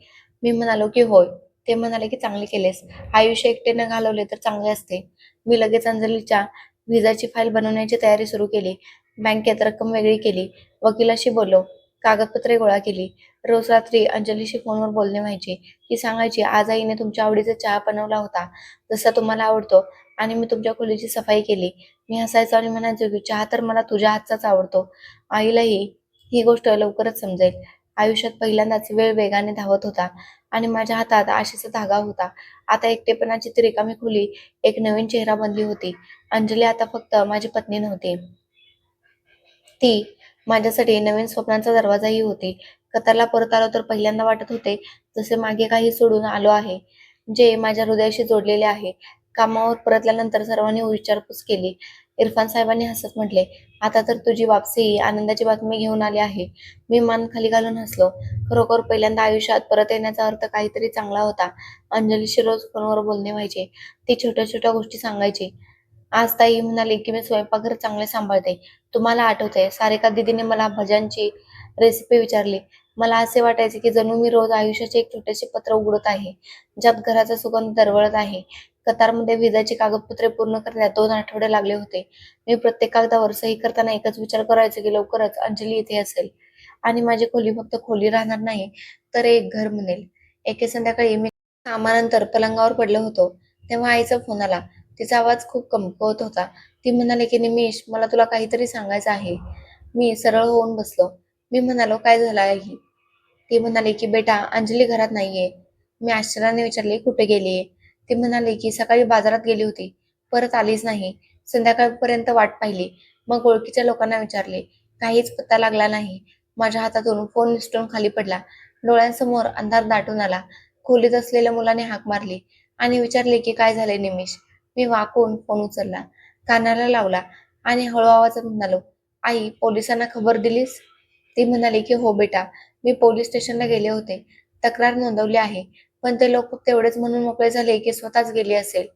मी म्हणालो की होय. ते म्हणाले की चांगले केलेस. आयुष्य एकटेने घालवले तर चांगले असते. मी लगेच अंजलीच्या व्हिसाची फाईल बनवण्याची तयारी सुरू केली. बँकेत रक्कम वेगळी केली. वकिलाशी बोललो. कागदपत्रे गोळा केली. रोज रात्री अंजलीशी फोनवर बोलणे व्हायचे. ती सांगायची, आज आईने तुमच्या आवडीचा चहा बनवला होता, जसा तुम्हाला आवडतो, आणि मी तुमच्या खोलीची सफाई केली. मी हसायचो आणि म्हणायचो की चहा तर मला तुझ्या हातचाच आवडतो. आईलाही ही गोष्ट लवकरच समजेल. आयुष्यात पहिल्यांदाच वेळ वेगाने धावत होता आणि माझ्या हातात आशेचा धागा होता. आता एकटेपणाची ती रिकामी खोली एक नवीन चेहरा बनली होती. अंजली आता फक्त माझी पत्नी नव्हती, ती माझ्यासाठी नवीन स्वप्नांचा दरवाजाही होती. कतारला परत आलो तर पहिल्यांदा वाटत होते जसे मागे काही सोडून आलो आहे, जे माझ्या हृदयाशी जोडलेले आहे. कामावर परतल्यानंतर सर्वांनी विचारपूस केली. इरफान साहेबांनी हसत म्हटले, आता तर तुझी वापसी आनंदाची बातमी घेऊन आली आहे. मी मान खाली घालून हसलो. खरोखर पहिल्यांदा आयुष्यात परत येण्याचा अर्थ काहीतरी चांगला होता. अंजलीशी रोज फोनवर बोलणे व्हायचे. ती छोट्या छोट्या गोष्टी सांगायची. आज ताई म्हणाली की मी स्वयंपाकघर चांगले सांभाळते. तुम्हाला आठवतंय, सारिका दीदीने मला भज्यांची रेसिपी विचारली. मला असे वाटायचे की जणू मी रोज आयुष्याचे एक छोटेसे पत्र उघडत आहे, ज्यात घराचा सुगंध दरवळत आहे. कतारमध्ये व्हिसाची कागदपत्रे पूर्ण करण्यात 2 आठवडे लागले होते. मी प्रत्येक कागदावर सही करताना एकच विचार करायचो की लवकरच अंजली इथे असेल आणि माझी खोली फक्त खोली राहणार नाही, तर एक घर बनेल. एके संध्याकाळी मी कामानंतर पलंगावर पडलो होतो, तेव्हा आईचा फोन आला. तिचा आवाज खूप कमकुवत होता. ती म्हणाली की निमिष, मला तुला काहीतरी सांगायचं आहे. मी सरळ होऊन बसलो. मी म्हणालो, काय झालं आई? ती म्हणाली की बेटा, अंजली घरात नाहीये. मी आश्चर्याने विचारले, कुठे गेलीये? ती म्हणाली की सकाळी बाजारात गेली होती, परत आलीच नाही. संध्याकाळपर्यंत वाट पाहिली, मग ओळखीच्या लोकांना विचारले, काहीच पत्ता लागला नाही. माझ्या हातातून फोन निसटून खाली पडला. डोळ्यांसमोर अंधार दाटून आला. खोलीत असलेल्या मुलाने हाक मारली आणि विचारले की काय झाले निमिष? मी वाकून फोन उचलला, कानाला लावला आणि हळू आवाजात म्हणालो, आई, पोलिसांना खबर दिलीस? ती म्हणाली की हो बेटा, मी पोलीस स्टेशनला गेले होते. तक्रार नोंदवली आहे. पण ते लोक फक्त एवढेच म्हणून मोकळे झाले की स्वतःच गेली असेल.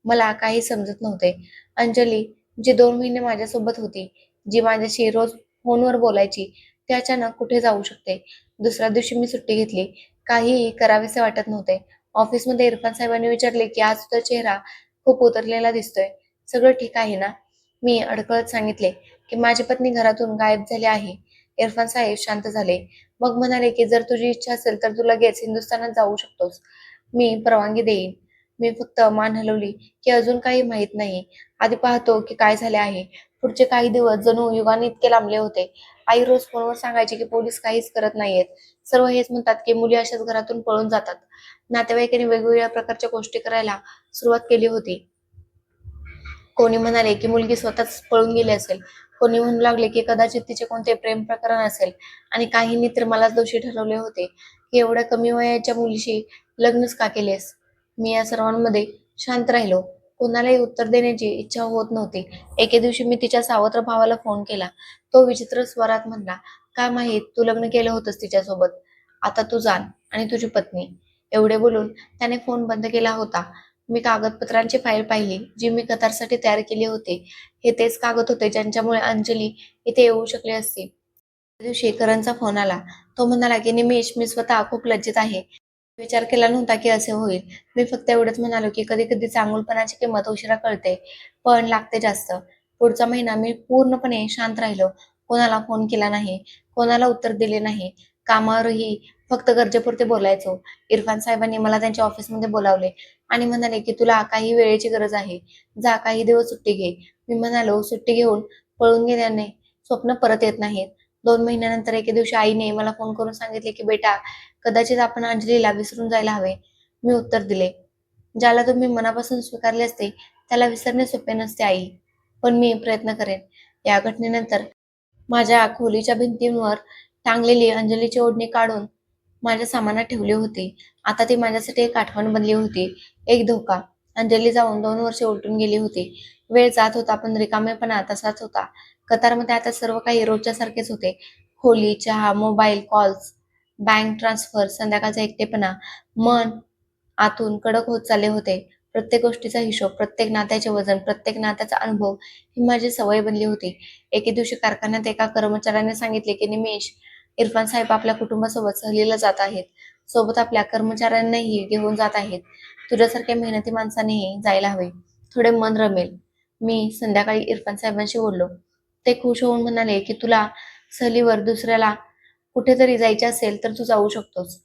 मला काही समजत नव्हते. अंजली, जी 2 महिने माझ्यासोबत होती, जी माझ्याशी रोज फोनवर बोलायची, ती अचानक कुठे जाऊ शकते? दुसऱ्या दिवशी मी सुट्टी घेतली. काहीही करावेसे वाटत नव्हते. ऑफिसमध्ये इरफान साहेबांनी विचारले की आज तुझा चेहरा खूप उतरलेला दिसतोय. सगळं ठीक आहे ना? मी अडखळत सांगितले की माझी पत्नी घरातून गायब झाली आहे. इरफान साहेब शांत झाले. मग म्हणाले की जर तुझी इच्छा असेल तर तू लगेच हिंदुस्थानात जाऊ शकतोस. मी परवानगी देईन. मी फक्त मान हलवली की अजून काही माहित नाही. आधी पाहतो की काय झाले आहे. पुढचे काही दिवस जणू युगाने इतके लांबले होते. आई रोज फोनवर सांगायची की पोलीस काहीच करत नाहीयेत. सर्व हेच म्हणतात की मुली अशाच घरातून पळून जातात. नातेवाईकांनी वेगवेगळ्या प्रकारच्या गोष्टी करायला सुरुवात केली होती. कोणी म्हणाले की मुलगी स्वतःच पळून गेली असेल. कोणी म्हणू लागले की कदाचित तिचे कोणते प्रेम प्रकरण असेल आणि काहींनी तर मलाच दोषी ठरवले होते की एवढ्या कमी वयाच्या मुलीशी लग्नच का केलेस. मी या सर्वांमध्ये शांत राहिलो. कोणालाही उत्तर देण्याची इच्छा होत नव्हती. एके दिवशी मी तिच्या सावत्र भावाला फोन केला. तो विचित्र स्वरात म्हणला, काय माहित तू लग्न केलं होतंस तिच्यासोबत. आता तू जाण आणि तुझी पत्नी. एवढे बोलून त्याने फोन बंद केला होता. मी कागदपत्रांची फाईल पाहिली जी मी कतारसाठी तयार केली होती. हे तेच कागद होते ज्यांच्यामुळे अंजली इथे येऊ शकली असती. त्या दिवशी करणचा फोन आला. तो म्हणाला की निमेश, मी स्वतः खूप लज्जित आहे. विचार केला नव्हता की असे होईल. मी फक्त एवढंच म्हणालो की कधी कधी चांगुलपणाची किंमत उशिरा कळते, पण लागते जास्त. पुढचा महिना मी पूर्णपणे शांत राहिलो. कोणाला फोन केला नाही, कोणाला उत्तर दिले नाही. कामावरही फक्त गरजेपुरते बोलायचो. इरफान साहेबांनी मला त्यांच्या ऑफिसमध्ये बोलावले आणि म्हणाले की तुला काही वेळेची गरज आहे. जा, काही दिवस सुट्टी घे. मी म्हणालो, सुट्टी घेऊन पळून गेल्याने स्वप्न परत येत नाहीत. 2 महिन्यानंतर एके दिवशी आईने मला फोन करून सांगितले की बेटा, कदाचित आपण अंजलीला विसरून जायला हवे. मी उत्तर दिले, ज्याला तुम्ही मनापासून स्वीकारले असते त्याला विसरणे सोपे नसते आई, पण मी प्रयत्न करेन. या घटनेनंतर माझ्या खोलीच्या भिंतींवर टांगलेली अंजलीची ओढणी काढून माझ्या सामानात ठेवली होती. आता ती माझ्यासाठी एक आठवण बनली होती, एक धोका. अंजली जाऊन 2 वर्षे उलटून गेली होती. वेळ जात होता पण रिकामेपणा तसाच होता. कतारमध्ये आता सर्व काही रोजच्या सारखेच होते. खोली, चहा, मोबाईल कॉल्स, बँक ट्रान्सफर, संध्याकाळचा एकटेपणा. मन आतून कडक होत चालले होते. प्रत्येक गोष्टीचा हिशोब, प्रत्येक नात्याचे वजन, प्रत्येक नात्याचा अनुभव ही माझी सवय बनली होती. एके दिवशी कारखान्यात एका कर्मचाऱ्याने सांगितले की निमेश, इरफान साहेब आपल्या कुटुंबासोबत सहलीला जात आहेत. सोबत आपल्या कर्मचाऱ्यांनाही घेऊन जात आहेत. तुझ्यासारख्या मेहनती माणसानेही जायला हवे. थोडे मन रमेल. मी संध्याकाळी इरफान साहेबांशी बोललो. ते खुश होऊन म्हणाले की तुला सहलीवर दुसऱ्याला कुठेतरी जायचे असेल तर तू जाऊ शकतोस.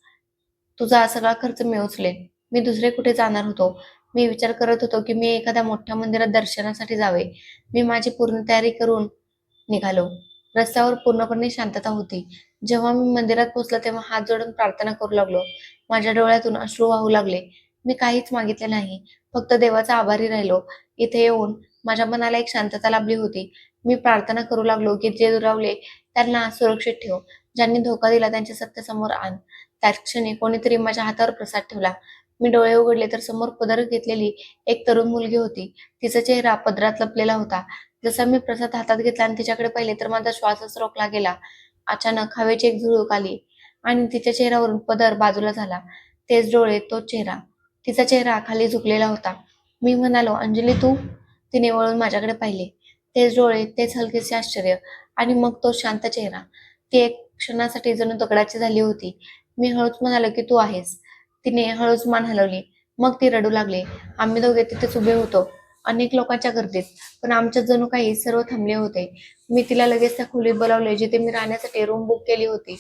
तुझा सगळा खर्च मी उचलेन. मी दुसरे कुठे जाणार होतो. मी विचार करत होतो की मी एखाद्या मोठ्या मंदिरात दर्शनासाठी जावे. मी माझी पूर्ण तयारी करून निघालो. रस्त्यावर पूर्णपणे शांतता होती. जेव्हा मी मंदिरात पोहोचलो तेव्हा हात जोडून प्रार्थना करू लागलो. माझ्या डोळ्यातून अश्रू वाहू लागले. मी काहीच मागितले नाही. फक्त देवाचा आभारी राहिलो. इथे येऊन माझ्या मनाला एक शांतता लाभली होती. मी प्रार्थना करू लागलो की जे दुरावले त्यांना सुरक्षित ठेव. ज्यांनी धोका दिला त्यांच्या सत्यासमोर आण. त्याच क्षणी कोणीतरी माझ्या हातावर प्रसाद ठेवला. मी डोळे उघडले तर समोर पदर घेतलेली एक तरुण मुलगी होती. तिचा चेहरा पदरात लपलेला होता. जसा मी प्रसाद हातात घेतला आणि तिच्याकडे पाहिले तर माझा श्वासच रोखला गेला. अचानक हवेची एक झुळूक आली आणि तिच्या चेहऱ्यावरून पदर बाजूला झाला. तेच डोळे, तोच चेहरा. तिचा चेहरा खाली झुकलेला होता. मी म्हणालो, अंजली तू? तिने वळून माझ्याकडे पाहिले. तेच डोळे, तेच हलकेसे आश्चर्य आणि मग तो शांत चेहरा. ती एक क्षणासाठी जणू दगडाची झाली होती. मी हळूच म्हणालो की तू आहेस. तिने हळूच मान हलवली. मग ती रडू लागली. आम्ही दोघे तिथेच उभे होतो, अनेक लोकांच्या गर्दीत, पण आमच्यात जणू काही सर्व थांबले होते. मी तिला लगेच त्या खोलीत बोलावले जिथे मी राहण्यासाठी रूम बुक केली होती.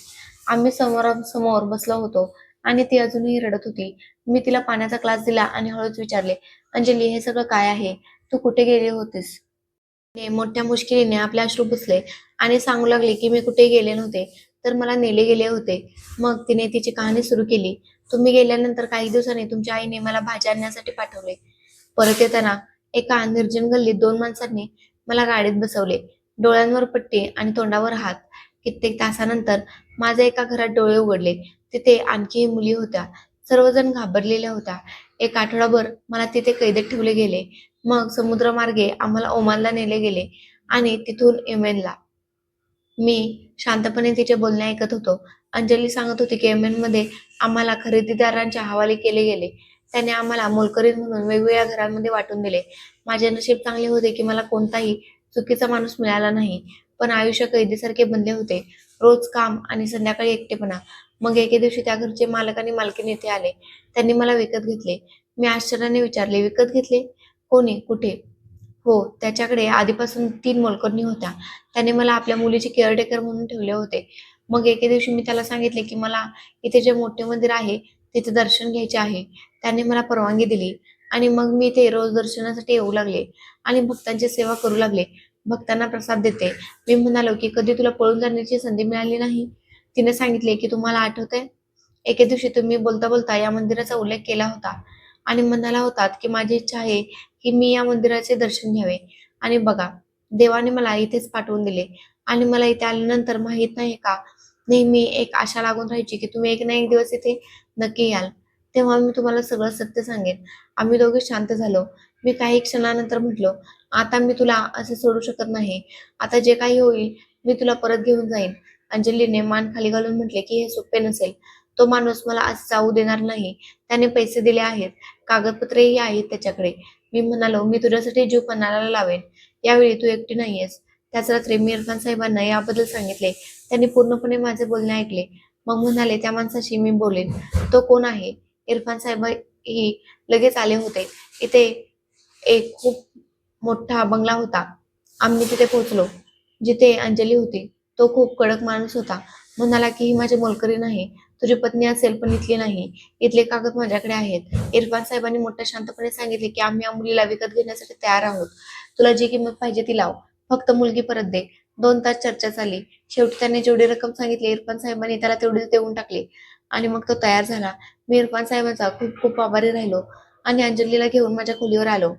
आम्ही समोरासमोर बसलो होतो आणि ती अजूनही रडत होती. मी तिला पाण्याचा ग्लास दिला आणि हळूच विचारले, अंजली हे सगळं काय आहे? तू कुठे गेली होतीस? तिने मोठ्या मुश्किलीने आपले अश्रू पुसले आणि सांगू लागले की मी कुठे गेले नव्हते, तर मला नेले गेले होते. मग तिने तिची कहाणी सुरू केली. तुम्ही गेल्यानंतर काही दिवसांनी तुमच्या आईने मला भाजी आणण्यासाठी पाठवले. परत येताना एका निर्जन गल्लीत 2 माणसांनी मला गाडीत बसवले. डोळ्यांवर पट्टी आणि तोंडावर हात. कित्येक तासानंतर माझ्या एका घरात डोळे उघडले. तिथे आणखीही मुली होत्या. सर्वजण घाबरलेल्या होत्या. एक आठवडाभर मला तिथे कैदेत ठेवले गेले. मग समुद्रमार्गे आम्हाला ओमानला नेले गेले आणि तिथून येमेनला. मी शांतपणे तिचे बोलणे ऐकत होतो. अंजली सांगत होती की येमेनमध्ये आम्हाला खरेदीदारांच्या हवाले केले गेले. त्याने आम्हाला मोलकरीण म्हणून वेगवेगळ्या घरांमध्ये वाटून दिले. माझे नशीब चांगले होते की मला कोणताही चुकीचा माणूस मिळाला नाही. पण आयुष्य कैदीसारखे बनले होते. रोज काम आणि संध्याकाळी एकटेपणा. मग एके दिवशी त्या घरचे मालक आणि मालकीण इथे आले. त्यांनी मला विकत घेतले. मी आश्चर्याने विचारले, विकत घेतले? कोणी? कुठे? हो, त्याच्याकडे आधीपासून 3 मोलकरणी होत्या. त्याने मला आपल्या मुलीची केअरटेकर म्हणून ठेवले होते. मग एके दिवशी मी त्याला सांगितले, की मला इथे जे मोठे मंदिर आहे, तिथे दर्शन घ्यायचे आहे. त्याने मला परवानगी दिली आणि मग मी ते रोज दर्शनासाठी येऊ लागले आणि भक्तांची सेवा करू लागले. भक्तांना प्रसाद देते. मी म्हणालो, की "कधी तुला पळून जाण्याची संधी मिळाली नाही?" तिने सांगितले, की "तुम्हाला आठवतंय? एके दिवशी तुम्ही बोलता-बोलता या मंदिराचा उल्लेख केला होता आणि म्हणाला होतात, की माझी इच्छा आहे, की मी या मंदिराचे दर्शन घ्यावे आणि बघा, देवाने मला इथेच पाठवून दिले आणि मला इथे आल्यानंतर माहीत नाही का, नेहमी एक आशा लागून राहायची, की तुम्ही एक ना एक दिवस इथे नक्की याल. तेव्हा मी तुम्हाला सगळं सत्य सांगेन." आम्ही दोघे शांत झालो. मी काही क्षणानंतर म्हटलो, "आता मी तुला असे सोडू शकत नाही. आता जे काही होईल, मी तुला परत घेऊन जाईन." अंजलीने मान खाली घालून म्हटले, की "हे सोपे नसेल. तो माणूस मला आज जाऊ देणार नाही. त्याने पैसे दिले आहेत. कागदपत्रेही आहेत त्याच्याकडे." मी म्हणालो, "मी तुझ्यासाठी जीव पणाला लावेन. यावेळी तू एकटी नाहीयेस." त्याच रात्री मी इरफान साहेबांना याबद्दल सांगितले. त्यांनी पूर्णपणे माझे बोलणे ऐकले. मग म्हणाले, "त्या माणसाशी मी बोलेन. तो कोण आहे?" इरफान साहेबही लगेच आले होते. इथे एक खूप मोठा बंगला होता. आम्ही तिथे पोहोचलो. जिथे अंजली होती. तो खूप कडक माणूस होता. म्हणाला, की "ही माझी मोलकरीण आहे. तुझी पत्नी असेल पण इथली नाही. इथले कागद माझ्याकडे आहेत." इरफान साहेबांनी मोठ्या शांतपणे सांगितले, की "आम्ही या मुलीला विकत घेण्यासाठी तयार आहोत. तुला जी किंमत पाहिजे ती लाव. फक्त मुलगी परत दे." 2 तास चर्चा झाली. शेवटी त्याने जेवढी रक्कम सांगितली इरफान साहेबांनी त्याला तेवढीच देऊन टाकली आणि मग तो तयार झाला. मी इरफान साहेबांचा खूप खूप आभारी राहिलो आणि अंजलीला घेऊन माझ्या खोलीवर आलो.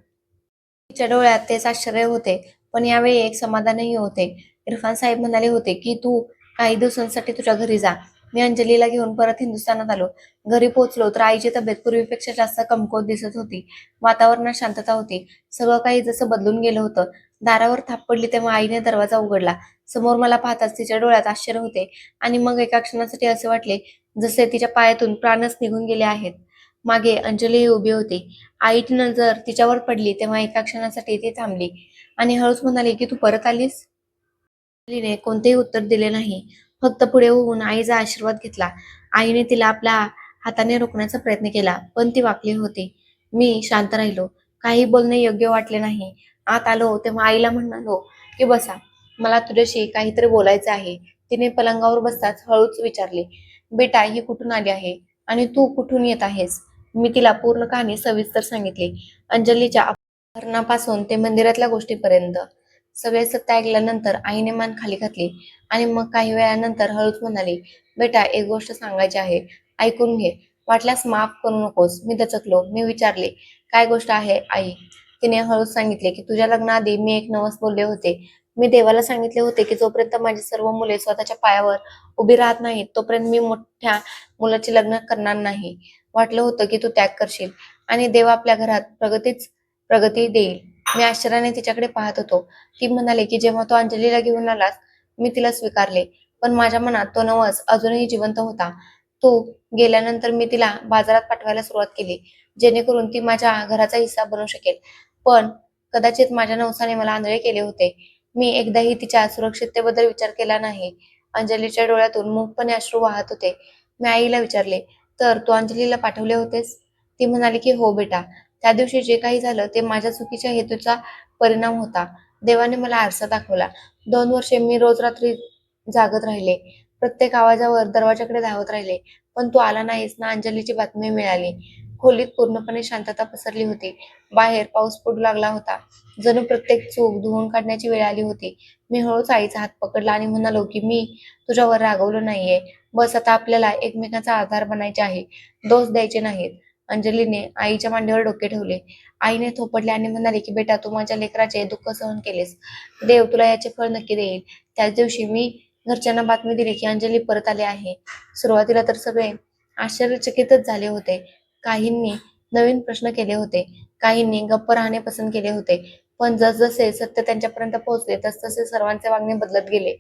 तिच्या डोळ्यात तेच आश्चर्य होते, पण यावेळी एक समाधानही होते. इरफान साहेब म्हणाले होते, की "तू काही दिवसांसाठी तुझ्या घरी जा." मी अंजलीला घेऊन परत हिंदुस्थानात आलो. घरी पोहोचलो तर आईची तब्येत पूर्वीपेक्षा जास्त कमकुवत दिसत होती. वातावरणात शांतता होती. सगळं काही जसं बदलून गेलं होतं. दारावर थाप पडली तेव्हा आईने दरवाजा उघडला. समोर मला पाहताच तिच्या डोळ्यात आश्चर्य होते आणि मग एका क्षणासाठी असे वाटले, जसे तिच्या पायातून प्राणच निघून गेले आहेत. मागे अंजलीही उभी होती. आईची नजर तिच्यावर पडली तेव्हा एका क्षणासाठी ती थांबली आणि हळूच म्हणाली, की "तू परत आलीस?" मुलीने कोणतेही उत्तर दिले नाही. फक्त पुढे होऊन आईचा आशीर्वाद घेतला. आईने तिला आपल्या हाताने रोखण्याचा प्रयत्न केला, पण ती वाकली होती. मी शांत राहिलो. काही बोलणे योग्य वाटले नाही. आत आलो तेव्हा आईला म्हणालो, की "बसा. मला तुझ्याशी काहीतरी बोलायचे आहे." तिने पलंगावर बसताच हळूच विचारले, "बेटा, ही कुठून आली आहे आणि तू कुठून येत आहेस?" मी तिला पूर्ण कहाणी सविस्तर सांगितली. अंजलीच्या अपहरणापासून ते मंदिरातल्या गोष्टीपर्यंत. सगळे सत्य ऐकल्यानंतर आईने मान खाली घातली आणि मग काही वेळानंतर हळूच म्हणाली, "बेटा, एक गोष्ट सांगायची आहे. ऐकून घे. वाटल्यास माफ करू नकोस." मी दचकलो. मी विचारले, "काय गोष्ट आहे आई?" तिने हळूच सांगितले, की "तुझ्या लग्नाआधी मी एक नवस बोलले होते. मी देवाला सांगितले होते, की जोपर्यंत माझी सर्व मुले स्वतःच्या पायावर उभी राहत नाहीत, तोपर्यंत मी मोठ्या मुलाचे लग्न करणार नाही. वाटलं होतं, की तू त्याग करशील आणि देव आपल्या घरात प्रगती देईल." मी आश्चर्याने तिच्याकडे पाहत होतो. ती म्हणाली, की "जेव्हा तू अंजलीला घेऊन आलास, मी तिला स्वीकारले. पण माझ्या मनात तो नवस अजूनही जिवंत होता. तू गेल्यानंतर मी तिला बाजारात पाठवायला सुरुवात केली, जेणेकरून ती माझ्या घराचा हिस्सा बनू शकेल. पण कदाचित माझ्या नवसाने मला आंधळे केले होते. मी एकदाही तिच्या सुरक्षिततेबद्दल विचार केला नाही." अंजलीच्या डोळ्यातून मूकपणे अश्रू वाहत होते. मी आईला विचारले, "तर तू अंजलीला पाठवले होतेस?" ती म्हणाली, की "हो बेटा. त्या दिवशी जे काही झालं ते माझ्या चुकीच्या हेतूचा परिणाम होता. देवाने मला आरसा दाखवला. 2 वर्षे मी रोज रात्री जागत राहिले. प्रत्येक आवाजावर दरवाजाकडे धावत राहिले. पण तू आला नाहीस ना अंजलीची बातमी मिळाली." खोलीत पूर्णपणे शांतता पसरली होती. बाहेर पाऊस पडू लागला होता. जणू प्रत्येक चूक धुवून काढण्याची वेळ आली होती. मी हळूच आईचा हात पकडला आणि म्हणालो, की "मी तुझ्यावर रागावलो नाहीये. बस आता आपल्याला एकमेकांचा आधार बनायचे आहे. दोष द्यायचे नाहीत." अंजलीने आईच्या मांडीवर डोके ठेवले. आईने थोपटले आणि म्हणाले, की "बेटा, तू माझ्या लेकराचे दुःख सहन केलेस. देव तुला याचे फळ नक्की देईल." त्याच दिवशी मी घरच्यांना बातमी दिली, की अंजली परत आली आहे. सुरुवातीला तर सगळे आश्चर्यचकितच झाले होते. काहींनी नवीन प्रश्न केले होते. काहींनी गप्प राहणे पसंत केले होते. पण जसजसे सत्य त्यांच्यापर्यंत पोहोचले, तसतसे सर्वांचे वागणे बदलत गेले.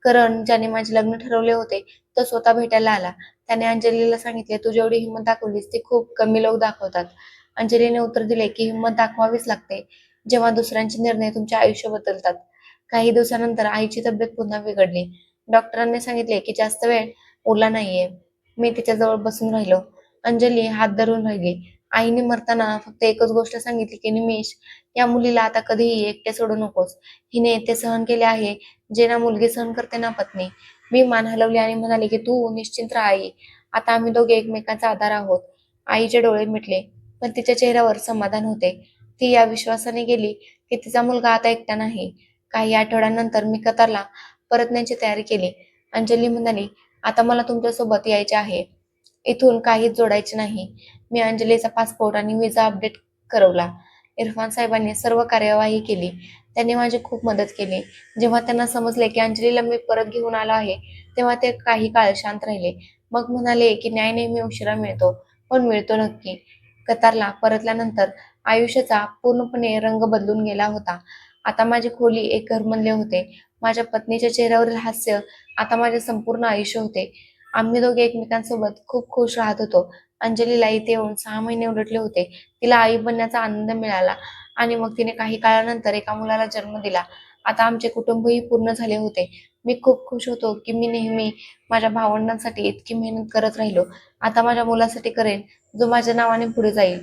करण, ज्याने माझे लग्न ठरवले होते, तो स्वतः भेटायला आला. त्याने अंजलीला सांगितले, "तू जेवढी हिंमत दाखवलीस ती खूप कमी लोक दाखवतात." अंजलीने उत्तर दिले, की "हिंमत दाखवावीच लागते, जेव्हा दुसऱ्यांचे निर्णय तुमचे आयुष्य बदलतात." काही दिवसानंतर आईची तब्येत पुन्हा बिघडली. डॉक्टरांनी सांगितले, की जास्त वेळ उरला नाहीये. मी तिच्याजवळ बसून राहिलो. अंजली हात धरून राहिली. आईने मरताना फक्त एकच गोष्ट सांगितली की निमेष, या मुलीला आता कधीही एकटे सोडू नकोस. हिने ते सहन केले आहे जे ना मुलगी सहन करते ना पत्नी. मी मान हलवली आणि म्हणाले की तू निश्चिंत राहा आई. आता आम्ही दोघे एकमेकांचा आधार आहोत. आईचे डोळे मिटले, पण तिच्या चेहऱ्यावर समाधान होते. ती या विश्वासाने गेली की तिचा मुलगा आता एकटा नाही. काही आठवड्यानंतर मी कतारला परतण्याची तयारी केली. अंजली म्हणाली, आता मला तुमच्यासोबत यायचे आहे. इथून काहीच जोडायचे नाही. मी अंजलीचा पासपोर्ट आणि व्हिसा अपडेट करवला. इरफान साहेबांनी सर्व कार्यवाही केली. त्यांनी माझी खूप मदत केली. जेव्हा त्यांना समजले की अंजलीला मी परत घेऊन आलो आहे, तेव्हा ते काही काळ शांत राहिले. मग म्हणाले की न्याय नेहमी उशिरा मिळतो, पण मिळतो नक्की. कतारला परतल्यानंतर आयुष्याचा पूर्णपणे रंग बदलून गेला होता. आता माझी खोली एक घर बनले होते. माझ्या पत्नीच्या चेहऱ्यावरील हास्य आता माझे संपूर्ण आयुष्य होते. आम्ही दोघे एकमेकांसोबत खूप खुश राहत होतो. अंजलीला इथे येऊन 6 महिने उलटले होते. तिला आई बनण्याचा आनंद मिळाला आणि मग तिने काही काळानंतर एका मुलाला जन्म दिला. आता आमचे कुटुंबही पूर्ण झाले होते. मी खूप खुश होतो की मी नेहमी माझ्या भावंडांसाठी इतकी मेहनत करत राहिलो. आता माझ्या मुलासाठी करेन, जो माझ्या नावाने पुढे जाईल.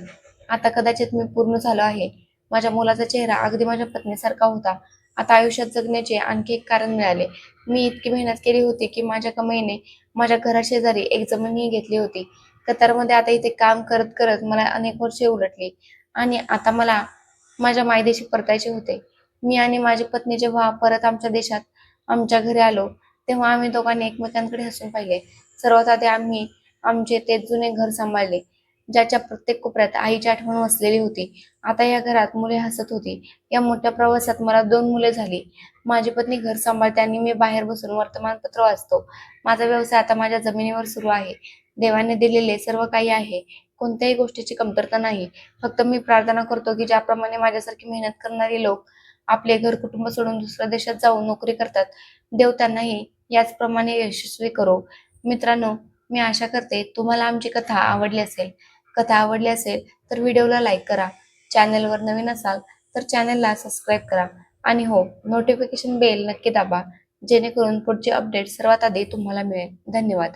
आता कदाचित मी पूर्ण झालो आहे. माझ्या मुलाचा चेहरा अगदी माझ्या पत्नीसारखा होता. आता आयुष्यात जगण्याचे आणखी एक कारण मिळाले. मी इतकी मेहनत केली होती की माझ्या कमाईने माझ्या घराशेजारी एक जमीनही घेतली होती. कतारमध्ये आता इथे काम करत करत मला अनेक वर्षे उलटली आणि आता मला माझ्या मायदेशी परतायचे होते. मी आणि माझी पत्नी जेव्हा परत आमच्या देशात आमच्या घरी आलो, तेव्हा आम्ही दोघांनी एकमेकांकडे हसून पाहिले. सर्वात आधी आम्ही आमचे ते जुने घर सांभाळले, ज्याच्या प्रत्येक कोपऱ्यात आईची आठवण वसलेली होती. आता या घरात मुले हसत होती. या मोठ्या प्रवासात मला 2 मुले झाली. माझी पत्नी घर सांभाळते आणि मी बाहेर बसून वर्तमानपत्र वाचतो. माझा व्यवसाय आता माझ्या जमिनीवर सुरू आहे. देवाने दिलेले सर्व काही आहे. कोणत्याही गोष्टीची कमतरता नाही. फक्त मी प्रार्थना करतो की ज्याप्रमाणे माझ्यासारखी मेहनत करणारी लोक आपले घर कुटुंब सोडून दुसऱ्या देशात जाऊन नोकरी करतात, देव त्यांनाही याचप्रमाणे यशस्वी करो. मित्रांनो, मी आशा करते तुम्हाला आमची कथा आवडली असेल. कथा आवडली असेल तर व्हिडिओला लाईक करा. चॅनलवर नवीन असाल तर चॅनलला सबस्क्राईब करा आणि हो, नोटिफिकेशन बेल नक्की दाबा, जेणेकरून पुढचे अपडेट सर्वात आधी तुम्हाला मिळेल. धन्यवाद.